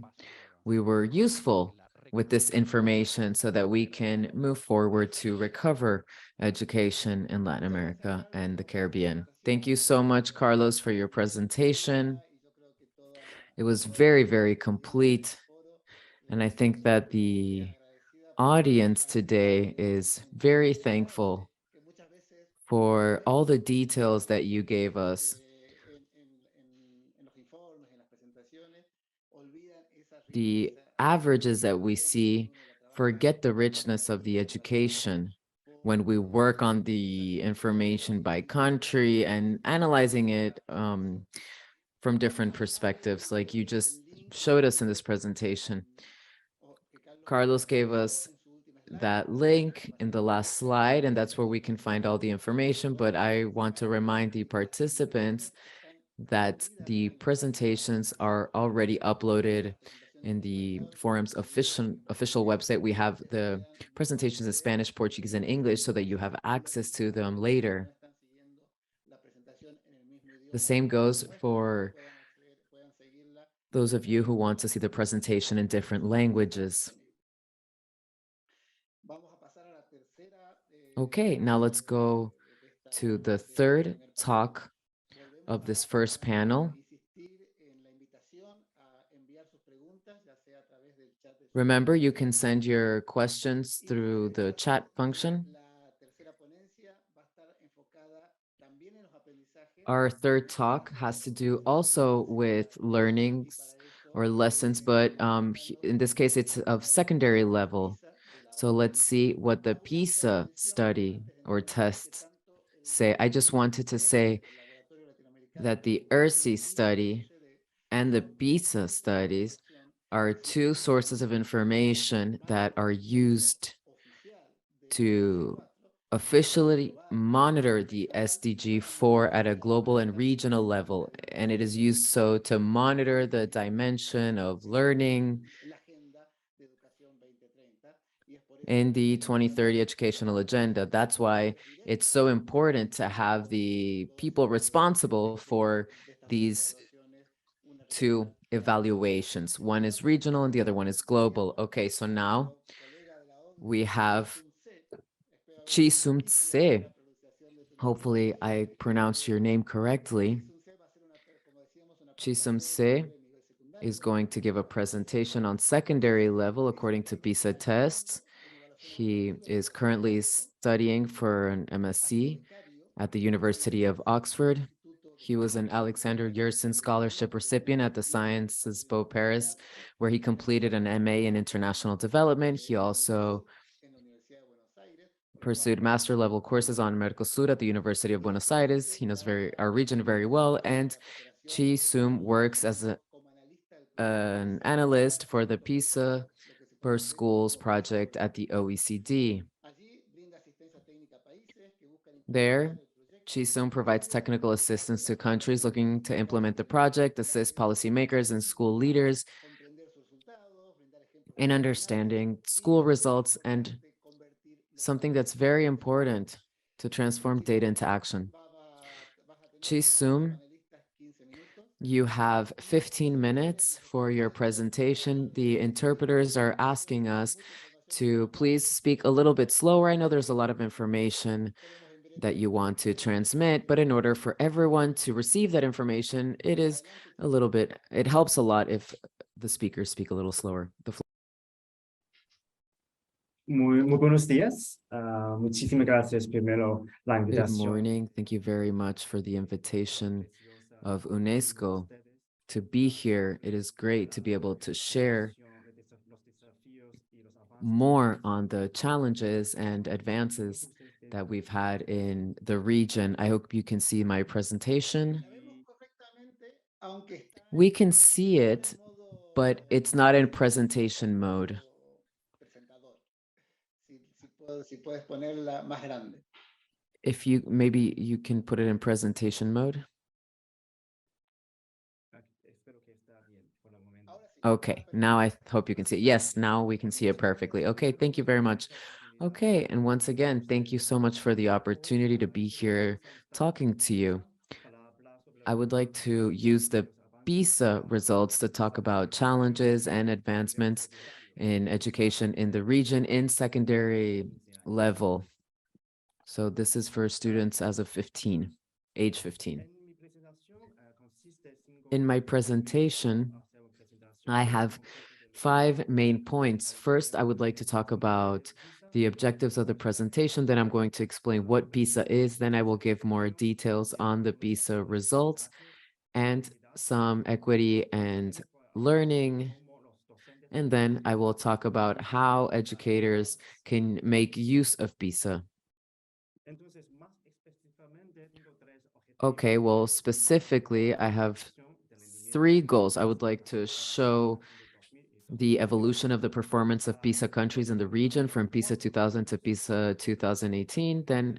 we were useful with this information so that we can move forward to recover education in Latin America and the Caribbean. Thank you so much, Carlos, for your presentation. It was very, very complete. And I think that the audience today is very thankful for all the details that you gave us. The averages that we see forget the richness of the education when we work on the information by country and analyzing it from different perspectives, like you just showed us in this presentation. Carlos gave us that link in the last slide, and that's where we can find all the information. But I want to remind the participants that the presentations are already uploaded in the forum's official website. We have the presentations in Spanish, Portuguese, and English so that you have access to them later. The same goes for those of you who want to see the presentation in different languages. Okay, now let's go to the third talk of this first panel. Remember, you can send your questions through the chat function. Our third talk has to do also with learnings or lessons, but in this case, it's of secondary level. So let's see what the PISA study or tests say. I just wanted to say that the ERSI study and the PISA studies are two sources of information that are used to officially monitor the SDG 4 at a global and regional level. And it is used so to monitor the dimension of learning in the 2030 educational agenda. That's why it's so important to have the people responsible for these two evaluations. One is regional and the other one is global. Okay, so now we have Chi Sum Tse. Hopefully I pronounced your name correctly. Chi Sum Tse is going to give a presentation on secondary level according to PISA tests. He is currently studying for an MSc at the University of Oxford. He was an Alexander Yersin Scholarship recipient at the Sciences Po Paris, where he completed an MA in International Development. He also pursued master level courses on Mercosur at the University of Buenos Aires. He knows our region very well, and Chi Sum works as an analyst for the PISA per Schools project at the OECD. There, Chi Sum provides technical assistance to countries looking to implement the project, assist policymakers and school leaders in understanding school results, and something that's very important to transform data into action. Chi Sum, you have 15 minutes for your presentation. The interpreters are asking us to please speak a little bit slower. I know there's a lot of information that you want to transmit, but in order for everyone to receive that information, it helps a lot if the speakers speak a little slower. Muy buenos días. Muchísimas gracias primero la Good invitación. morning. Thank you very much for the invitation of UNESCO to be here. It is great to be able to share more on the challenges and advances that we've had in the region. I hope you can see my presentation. We can see it, but it's not in presentation mode. If maybe you can put it in presentation mode. Okay, now I hope you can see it. Yes, now we can see it perfectly. Okay, thank you very much. Okay, and once again, thank you so much for the opportunity to be here talking to you. I would like to use the PISA results to talk about challenges and advancements in education in the region in secondary level. So this is for students as of age 15. In my presentation, I have 5 main points. First, I would like to talk about the objectives of the presentation. Then I'm going to explain what PISA is. Then I will give more details on the PISA results and some equity and learning. And then I will talk about how educators can make use of PISA. Okay, well, specifically, I have 3 goals. I would like to show the evolution of the performance of PISA countries in the region from PISA 2000 to PISA 2018. Then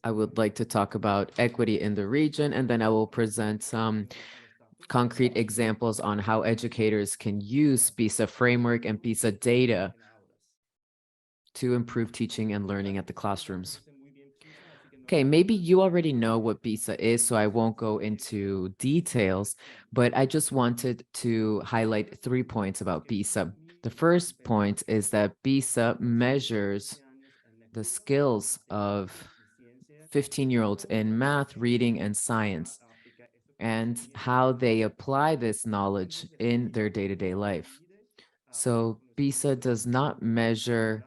I would like to talk about equity in the region, and then I will present some concrete examples on how educators can use PISA framework and PISA data to improve teaching and learning at the classrooms. Okay, maybe you already know what PISA is, so I won't go into details, but I just wanted to highlight 3 points about PISA. The first point is that PISA measures the skills of 15-year-olds in math, reading, and science, and how they apply this knowledge in their day-to-day life. So PISA does not measure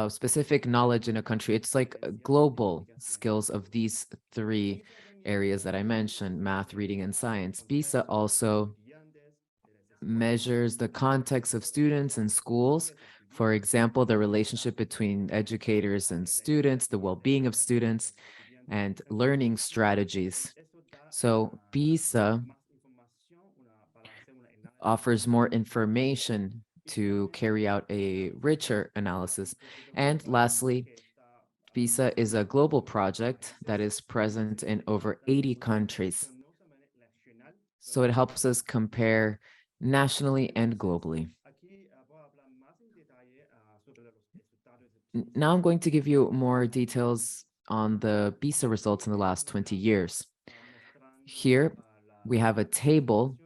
specific knowledge in a country. It's like global skills of these 3 areas that I mentioned, math, reading, and science. PISA also measures the context of students and schools. For example, the relationship between educators and students, the well-being of students, and learning strategies. So PISA offers more information to carry out a richer analysis. And lastly, PISA is a global project that is present in over 80 countries. So it helps us compare nationally and globally. Now I'm going to give you more details on the PISA results in the last 20 years. Here we have a table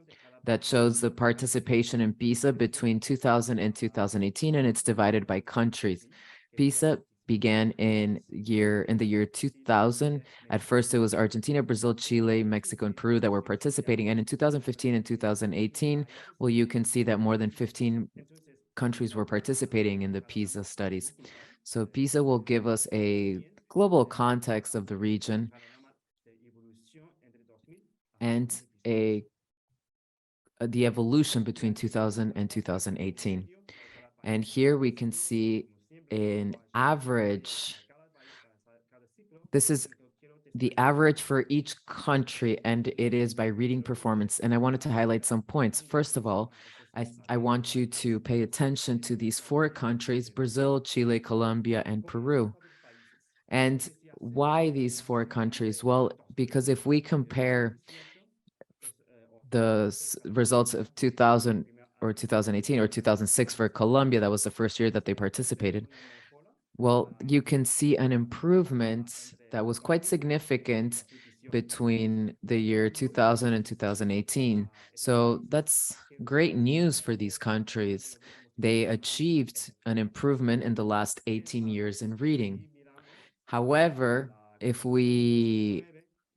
that shows the participation in PISA between 2000 and 2018, and it's divided by countries. PISA began in the year 2000. At first, it was Argentina, Brazil, Chile, Mexico, and Peru that were participating. And in 2015 and 2018, well, you can see that more than 15 countries were participating in the PISA studies. So PISA will give us a global context of the region and the evolution between 2000 and 2018. And here we can see an average. This is the average for each country, and it is by reading performance. And I wanted to highlight some points. First of all, I want you to pay attention to these 4 countries: Brazil, Chile, Colombia, and Peru. And why these 4 countries? Well, because if we compare the results of 2000 or 2018 or 2006 for Colombia, that was the first year that they participated, well, you can see an improvement that was quite significant between the year 2000 and 2018. So that's great news for these countries. They achieved an improvement in the last 18 years in reading. However, if we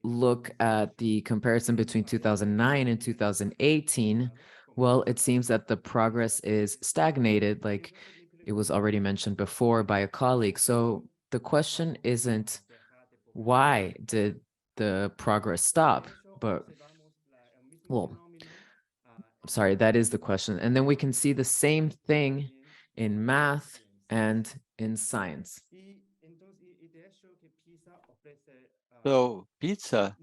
look at the comparison between 2009 and 2018, well, it seems that the progress is stagnated, like it was already mentioned before by a colleague. So the question isn't why did the progress stop, but, well, sorry, that is the question. And then we can see the same thing in math and in science. So PISA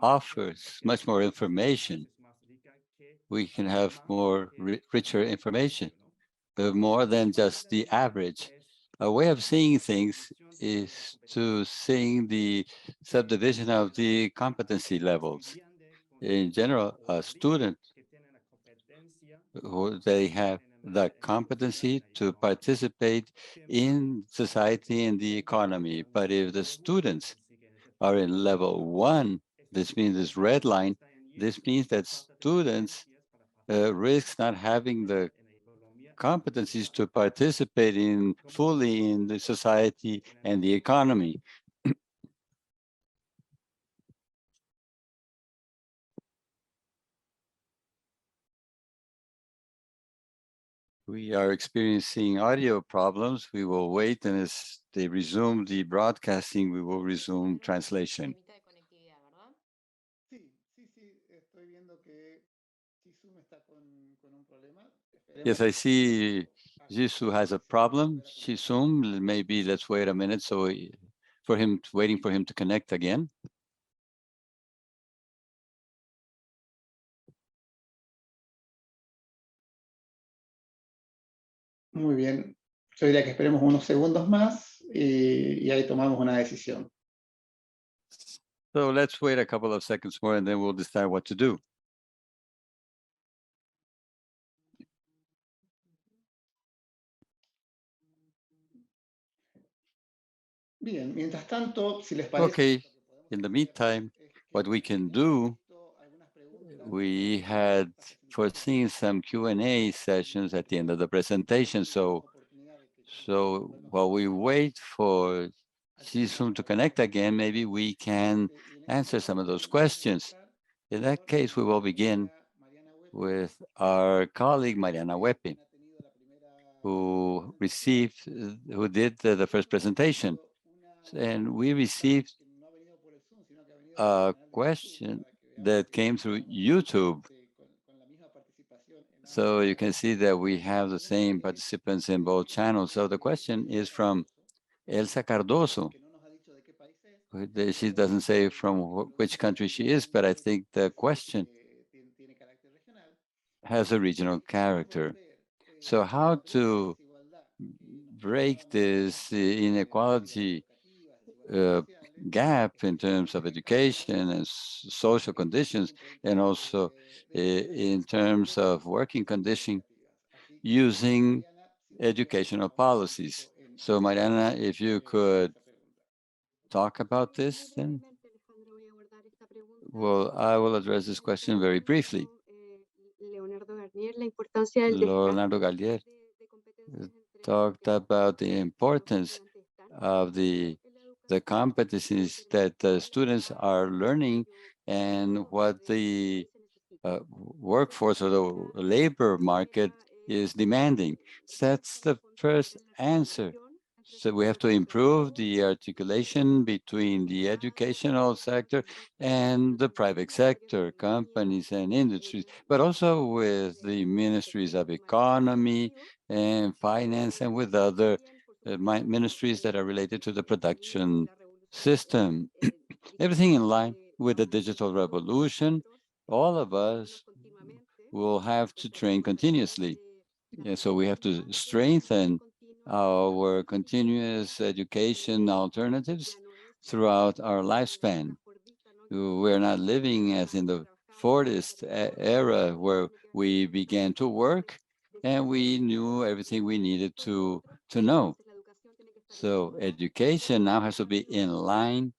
offers much more information. We can have more richer information, but more than just the average. A way of seeing things is to seeing the subdivision of the competency levels. In general, a student who they have the competency to participate in society and the economy. But if the students are in level 1, this means this red line, this means that students risk not having the competencies to participate fully in the society and the economy. We are experiencing audio problems. We will wait, and as they resume the broadcasting, we will resume translation. Yes, I see Jisoo has a problem. Chi Sum, maybe let's wait a minute waiting for him to connect again. Muy bien. Yo diría que esperemos unos segundos más y ahí tomamos una decisión. So let's wait a couple of seconds more and then we'll decide what to do. Bien, mientras tanto, si les parece... Okay, in the meantime, what we can do, we had foreseen some Q&A sessions at the end of the presentation. So while we wait for Chi Sum to connect again, maybe we can answer some of those questions. In that case, we will begin with our colleague, Mariana Huepe, who did the first presentation. And we received a question that came through YouTube. So you can see that we have the same participants in both channels. So the question is from Elsa Cardoso. She doesn't say from which country she is, but I think the question has a regional character. So how to break this inequality gap in terms of education and social conditions, and also in terms of working conditions using educational policies. So Mariana, if you could talk about this, then. Well, I will address this question very briefly. Leonardo Gallier talked about the importance of the competencies that the students are learning and what the workforce or the labor market is demanding. So that's the first answer. So we have to improve the articulation between the educational sector and the private sector, companies and industries, but also with the ministries of economy and finance and with other ministries that are related to the production system. Everything in line with the digital revolution. All of us will have to train continuously. Yeah, so we have to strengthen our continuous education alternatives throughout our lifespan. We're not living as in the Fordist era where we began to work and we knew everything we needed to know. So education now has to be in line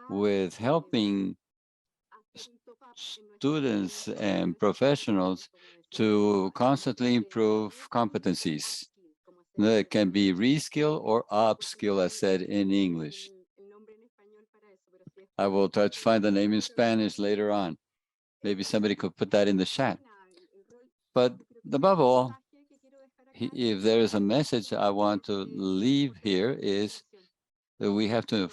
with helping students and professionals to constantly improve competencies. That can be reskill or upskill, as said in English. I will try to find the name in Spanish later on. Maybe somebody could put that in the chat. But above all, if there is a message I want to leave here is that we have to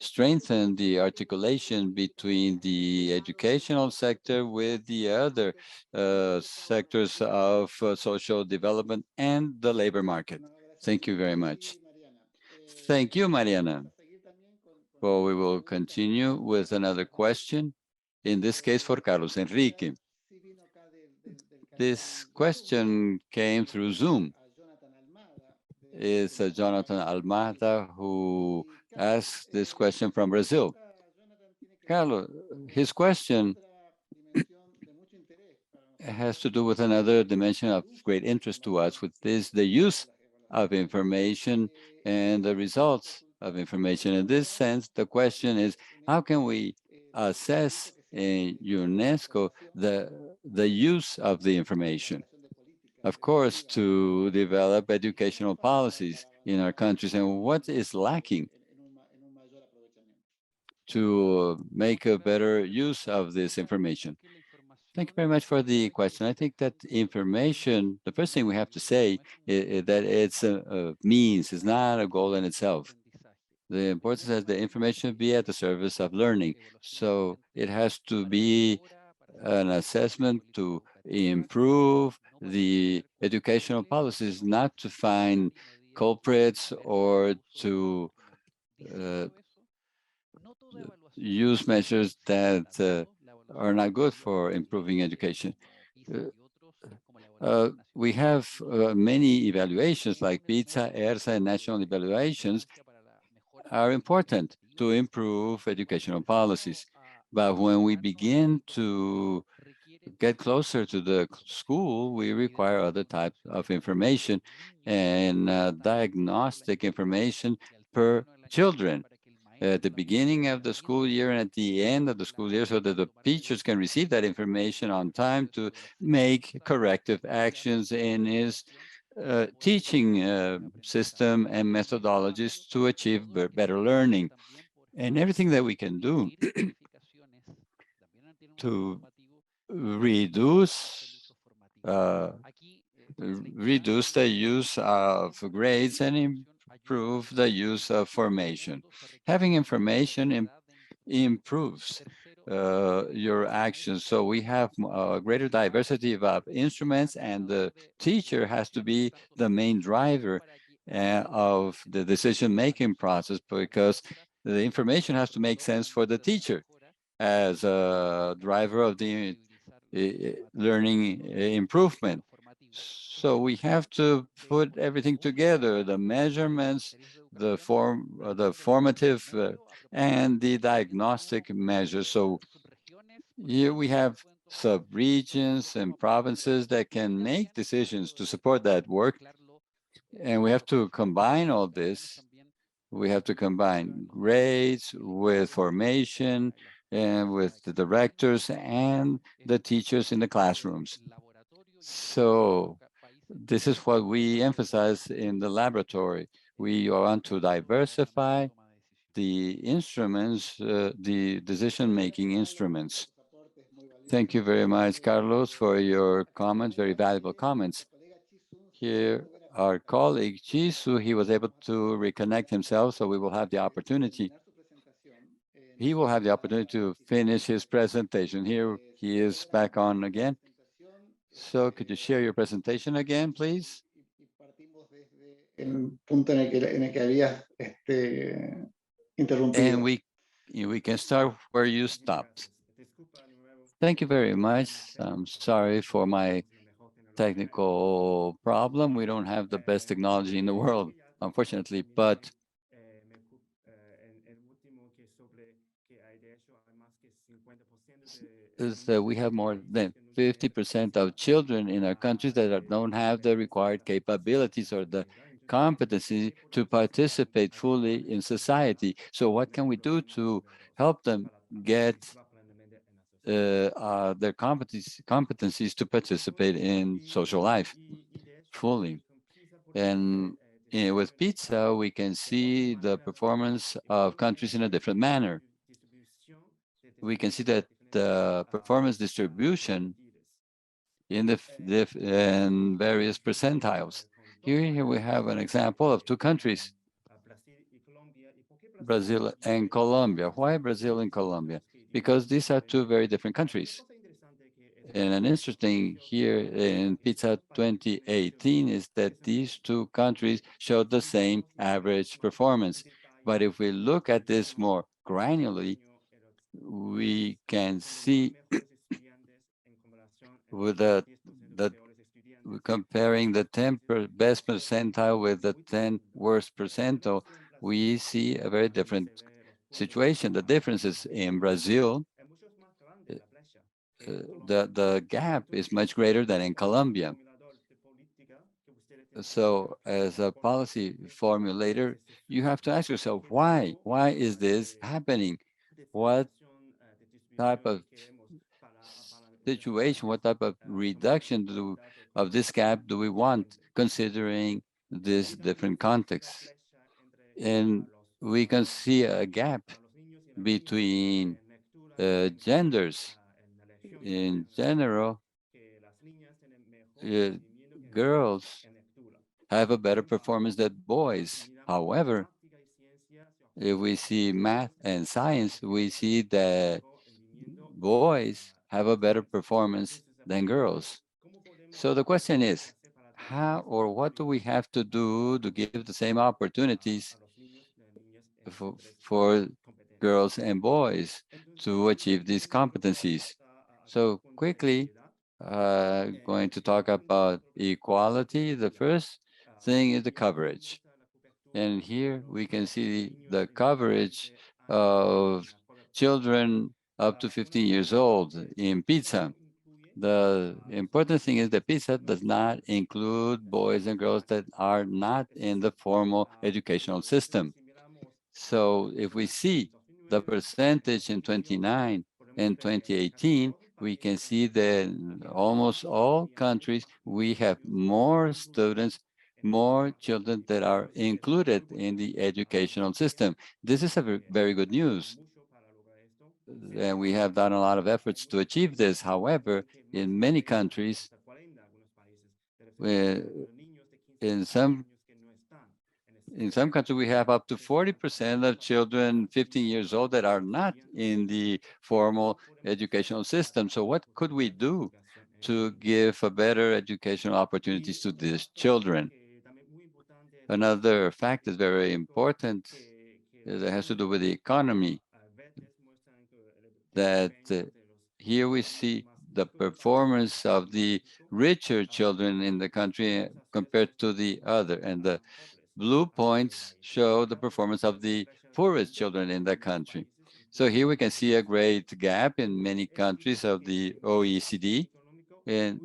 strengthen the articulation between the educational sector with the other sectors of social development and the labor market. Thank you very much. Thank you, Mariana. Well, we will continue with another question, in this case for Carlos Henrique. This question came through Zoom. It's Jonathan Almada who asked this question from Brazil. Carlos, his question has to do with another dimension of great interest to us, which is the use of information and the results of information. In this sense, the question is, how can we assess in UNESCO the use of the information? Of course, to develop educational policies in our countries, and what is lacking to make a better use of this information. Thank you very much for the question. I think that information, the first thing we have to say is that it's a means, it's not a goal in itself. The importance is the information should be at the service of learning. So it has to be an assessment to improve the educational policies, not to find culprits or to use measures that are not good for improving education. We have many evaluations like PISA, ERSA, and national evaluations are important to improve educational policies. But when we begin to get closer to the school, we require other types of information and diagnostic information per children at the beginning of the school year and at the end of the school year so that the teachers can receive that information on time to make corrective actions in his teaching system and methodologies to achieve better learning. And everything that we can do to reduce uh, reduce the use of grades and improve the use of formation. Having information improves your actions. So we have a greater diversity of instruments, and the teacher has to be the main driver of the decision-making process, because the information has to make sense for the teacher as a driver of the learning improvement. So we have to put everything together, the measurements, the formative and the diagnostic measures. So here we have sub-regions and provinces that can make decisions to support that work. And we have to combine all this. We have to combine grades with formation and with the directors and the teachers in the classrooms. So this is what we emphasize in the laboratory. We want to diversify the instruments, the decision-making instruments. Thank you very much, Carlos, for your comments, very valuable comments. Here, our colleague Chi Sum, he was able to reconnect himself, so we will have the opportunity. He will have the opportunity to finish his presentation. Here he is back on again. So could you share your presentation again, please? El punto en el que habías interrumpido. And we can start where you stopped. Thank you very much. I'm sorry for my technical problem. We don't have the best technology in the world, unfortunately, but is that we have more than 50% of children in our countries that don't have the required capabilities or the competency to participate fully in society. So what can we do to help them get their competencies to participate in social life fully? And with PISA, we can see the performance of countries in a different manner. We can see that the performance distribution in in various percentiles. Here we have an example of two countries, Brazil and Colombia. Why Brazil and Colombia? Because these are two very different countries. And an interesting here in PISA 2018 is that these two countries showed the same average performance. But if we look at this more granularly, we can see with the comparing the 10 best percentile with the 10 worst percentile, we see a very different situation. The differences in Brazil, the gap is much greater than in Colombia. So as a policy formulator, you have to ask yourself, why? Why is this happening? What type of situation, what type of reduction of this gap do we want, considering this different context? And we can see a gap between genders. In general, girls have a better performance than boys. However, if we see math and science, we see that boys have a better performance than girls. So the question is, how or what do we have to do to give the same opportunities for girls and boys to achieve these competencies? So quickly, going to talk about equality. The first thing is the coverage. And here we can see the coverage of children up to 15 years old in PISA. The important thing is that PISA does not include boys and girls that are not in the formal educational system. So if we see the percentage in 29 and 2018, we can see that in almost all countries, we have more students, more children that are included in the educational system. This is a very good news. And we have done a lot of efforts to achieve this. However, in many countries, uh, in some in some countries, we have up to 40% of children 15 years old that are not in the formal educational system. So what could we do to give a better educational opportunities to these children? Another fact is very important that has to do with the economy, that here we see the performance of the richer children in the country compared to the other. And the blue points show the performance of the poorest children in the country. So here we can see a great gap in many countries of the OECD. And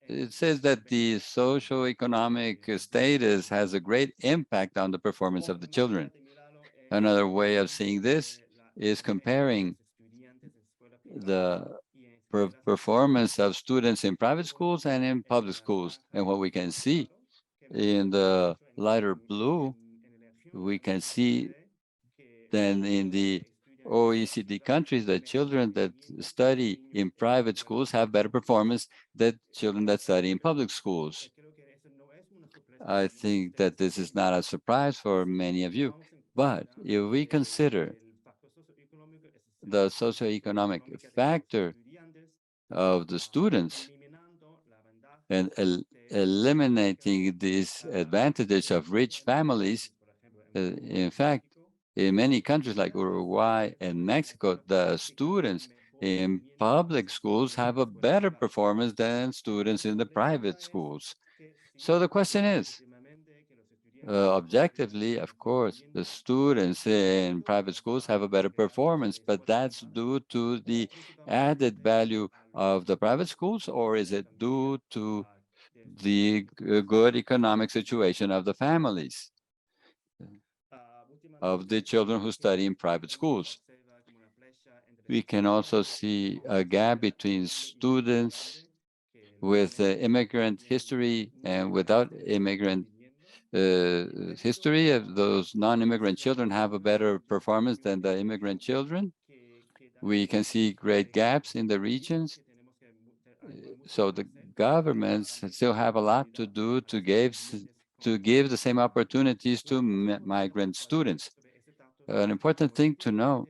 it says that the socio-economic status has a great impact on the performance of the children. Another way of seeing this is comparing the performance of students in private schools and in public schools. And what we can see in the lighter blue, we can see then in the OECD countries that children that study in private schools have better performance than children that study in public schools. I think that this is not a surprise for many of you, but if we consider the socioeconomic factor of the students and eliminating these advantages of rich families, in fact, in many countries like Uruguay and Mexico, the students in public schools have a better performance than students in the private schools. So the question is, objectively, of course, the students in private schools have a better performance, but that's due to the added value of the private schools, or is it due to the good economic situation of the families of the children who study in private schools? We can also see a gap between students with immigrant history and without immigrant history. Of those non-immigrant children have a better performance than the immigrant children. We can see great gaps in the regions. So the governments still have a lot to do to give the same opportunities to migrant students. An important thing to know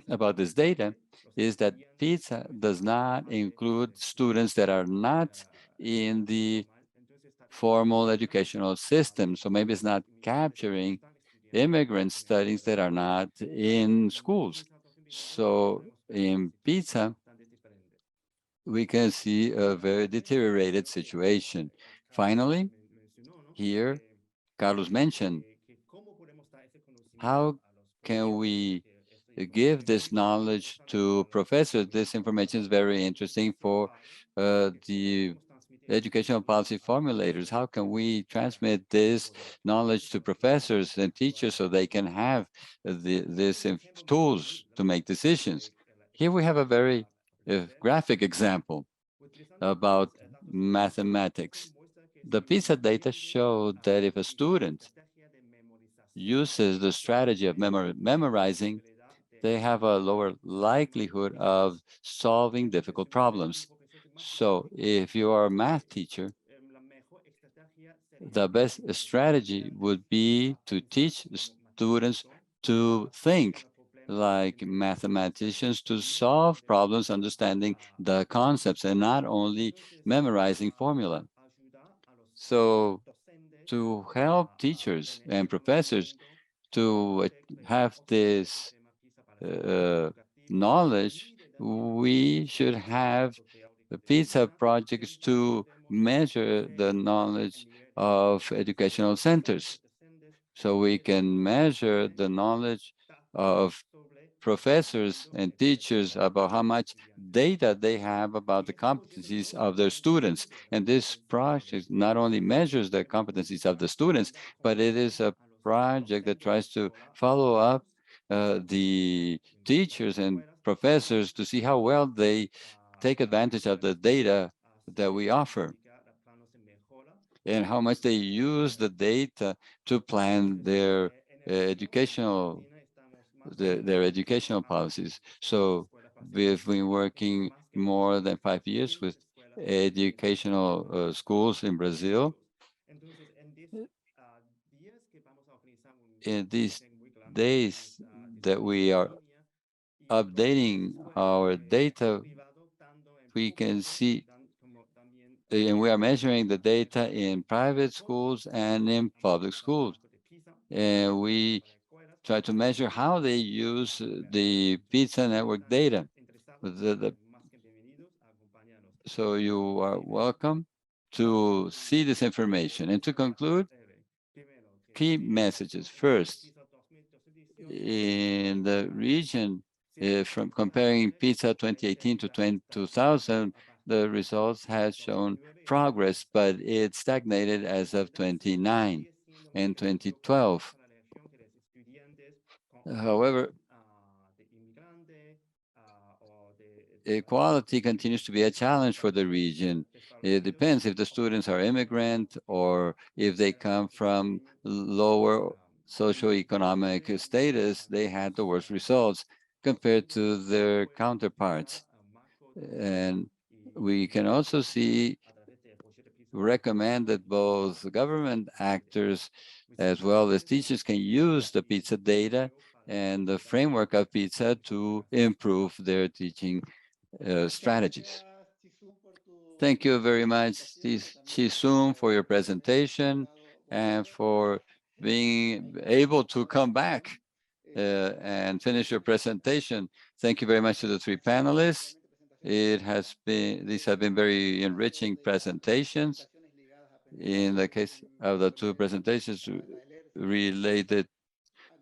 about this data is that PISA does not include students that are not in the formal educational system. So maybe it's not capturing immigrant studies that are not in schools. So in PISA, we can see a very deteriorated situation. Finally, here, Carlos mentioned, how can we give this knowledge to professors? This information is very interesting for the educational policy formulators. How can we transmit this knowledge to professors and teachers so they can have these tools to make decisions? Here we have a very graphic example about mathematics. The PISA data show that if a student uses the strategy of memorizing, they have a lower likelihood of solving difficult problems. So if you are a math teacher, the best strategy would be to teach students to think like mathematicians, to solve problems, understanding the concepts and not only memorizing formula. So to help teachers and professors to have this knowledge, we should have the PISA projects to measure the knowledge of educational centers. So we can measure the knowledge of professors and teachers about how much data they have about the competencies of their students. And this project not only measures the competencies of the students, but it is a project that tries to follow up the teachers and professors to see how well they take advantage of the data that we offer and how much they use the data to plan their educational their educational policies. So we've been working more than 5 years with educational schools in Brazil. In these days that we are updating our data, we can see, and we are measuring the data in private schools and in public schools. And we try to measure how they use the pizza network data. So you are welcome to see this information. And to conclude, key messages. First, in the region, from comparing pizza 2018 to 2000, the results had shown progress, but it stagnated as of 29 and 2012. However, equality continues to be a challenge for the region. It depends if the students are immigrant or if they come from lower socioeconomic status, they had the worst results compared to their counterparts. And we can also recommend that both government actors as well as teachers can use the pizza data and the framework of pizza to improve their teaching strategies. Thank you very much, Chi Sum, for your presentation and for being able to come back and finish your presentation. Thank you very much to the three panelists. These have been very enriching presentations. In the case of the two presentations related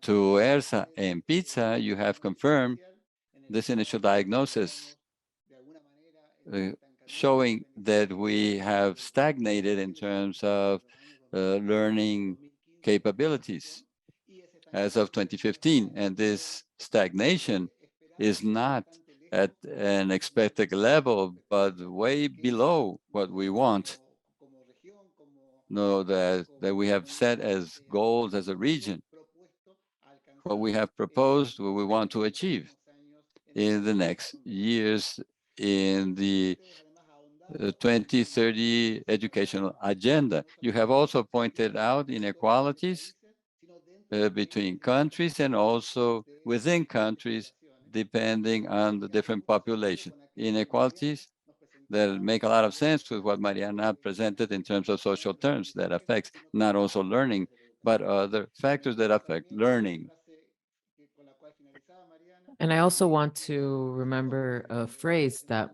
to ERSA and pizza, you have confirmed this initial diagnosis, showing that we have stagnated in terms of learning capabilities as of 2015. And this stagnation is not at an expected level, but way below what we want. Know that we have set as goals as a region, what we have proposed, what we want to achieve in the next years in the 2030 educational agenda. You have also pointed out inequalities between countries and also within countries, depending on the different population. Inequalities that make a lot of sense with what Mariana presented in terms of social terms that affects not also learning, but other factors that affect learning. And I also want to remember a phrase that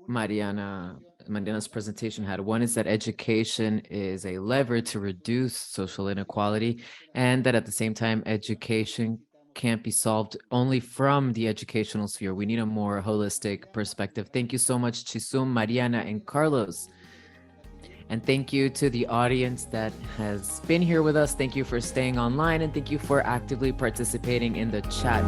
Mariana's presentation had. One is that education is a lever to reduce social inequality, and that at the same time, education can't be solved only from the educational sphere. We need a more holistic perspective. Thank you so much, Chi Sum, Mariana, and Carlos. And thank you to the audience that has been here with us. Thank you for staying online, and thank you for actively participating in the chat.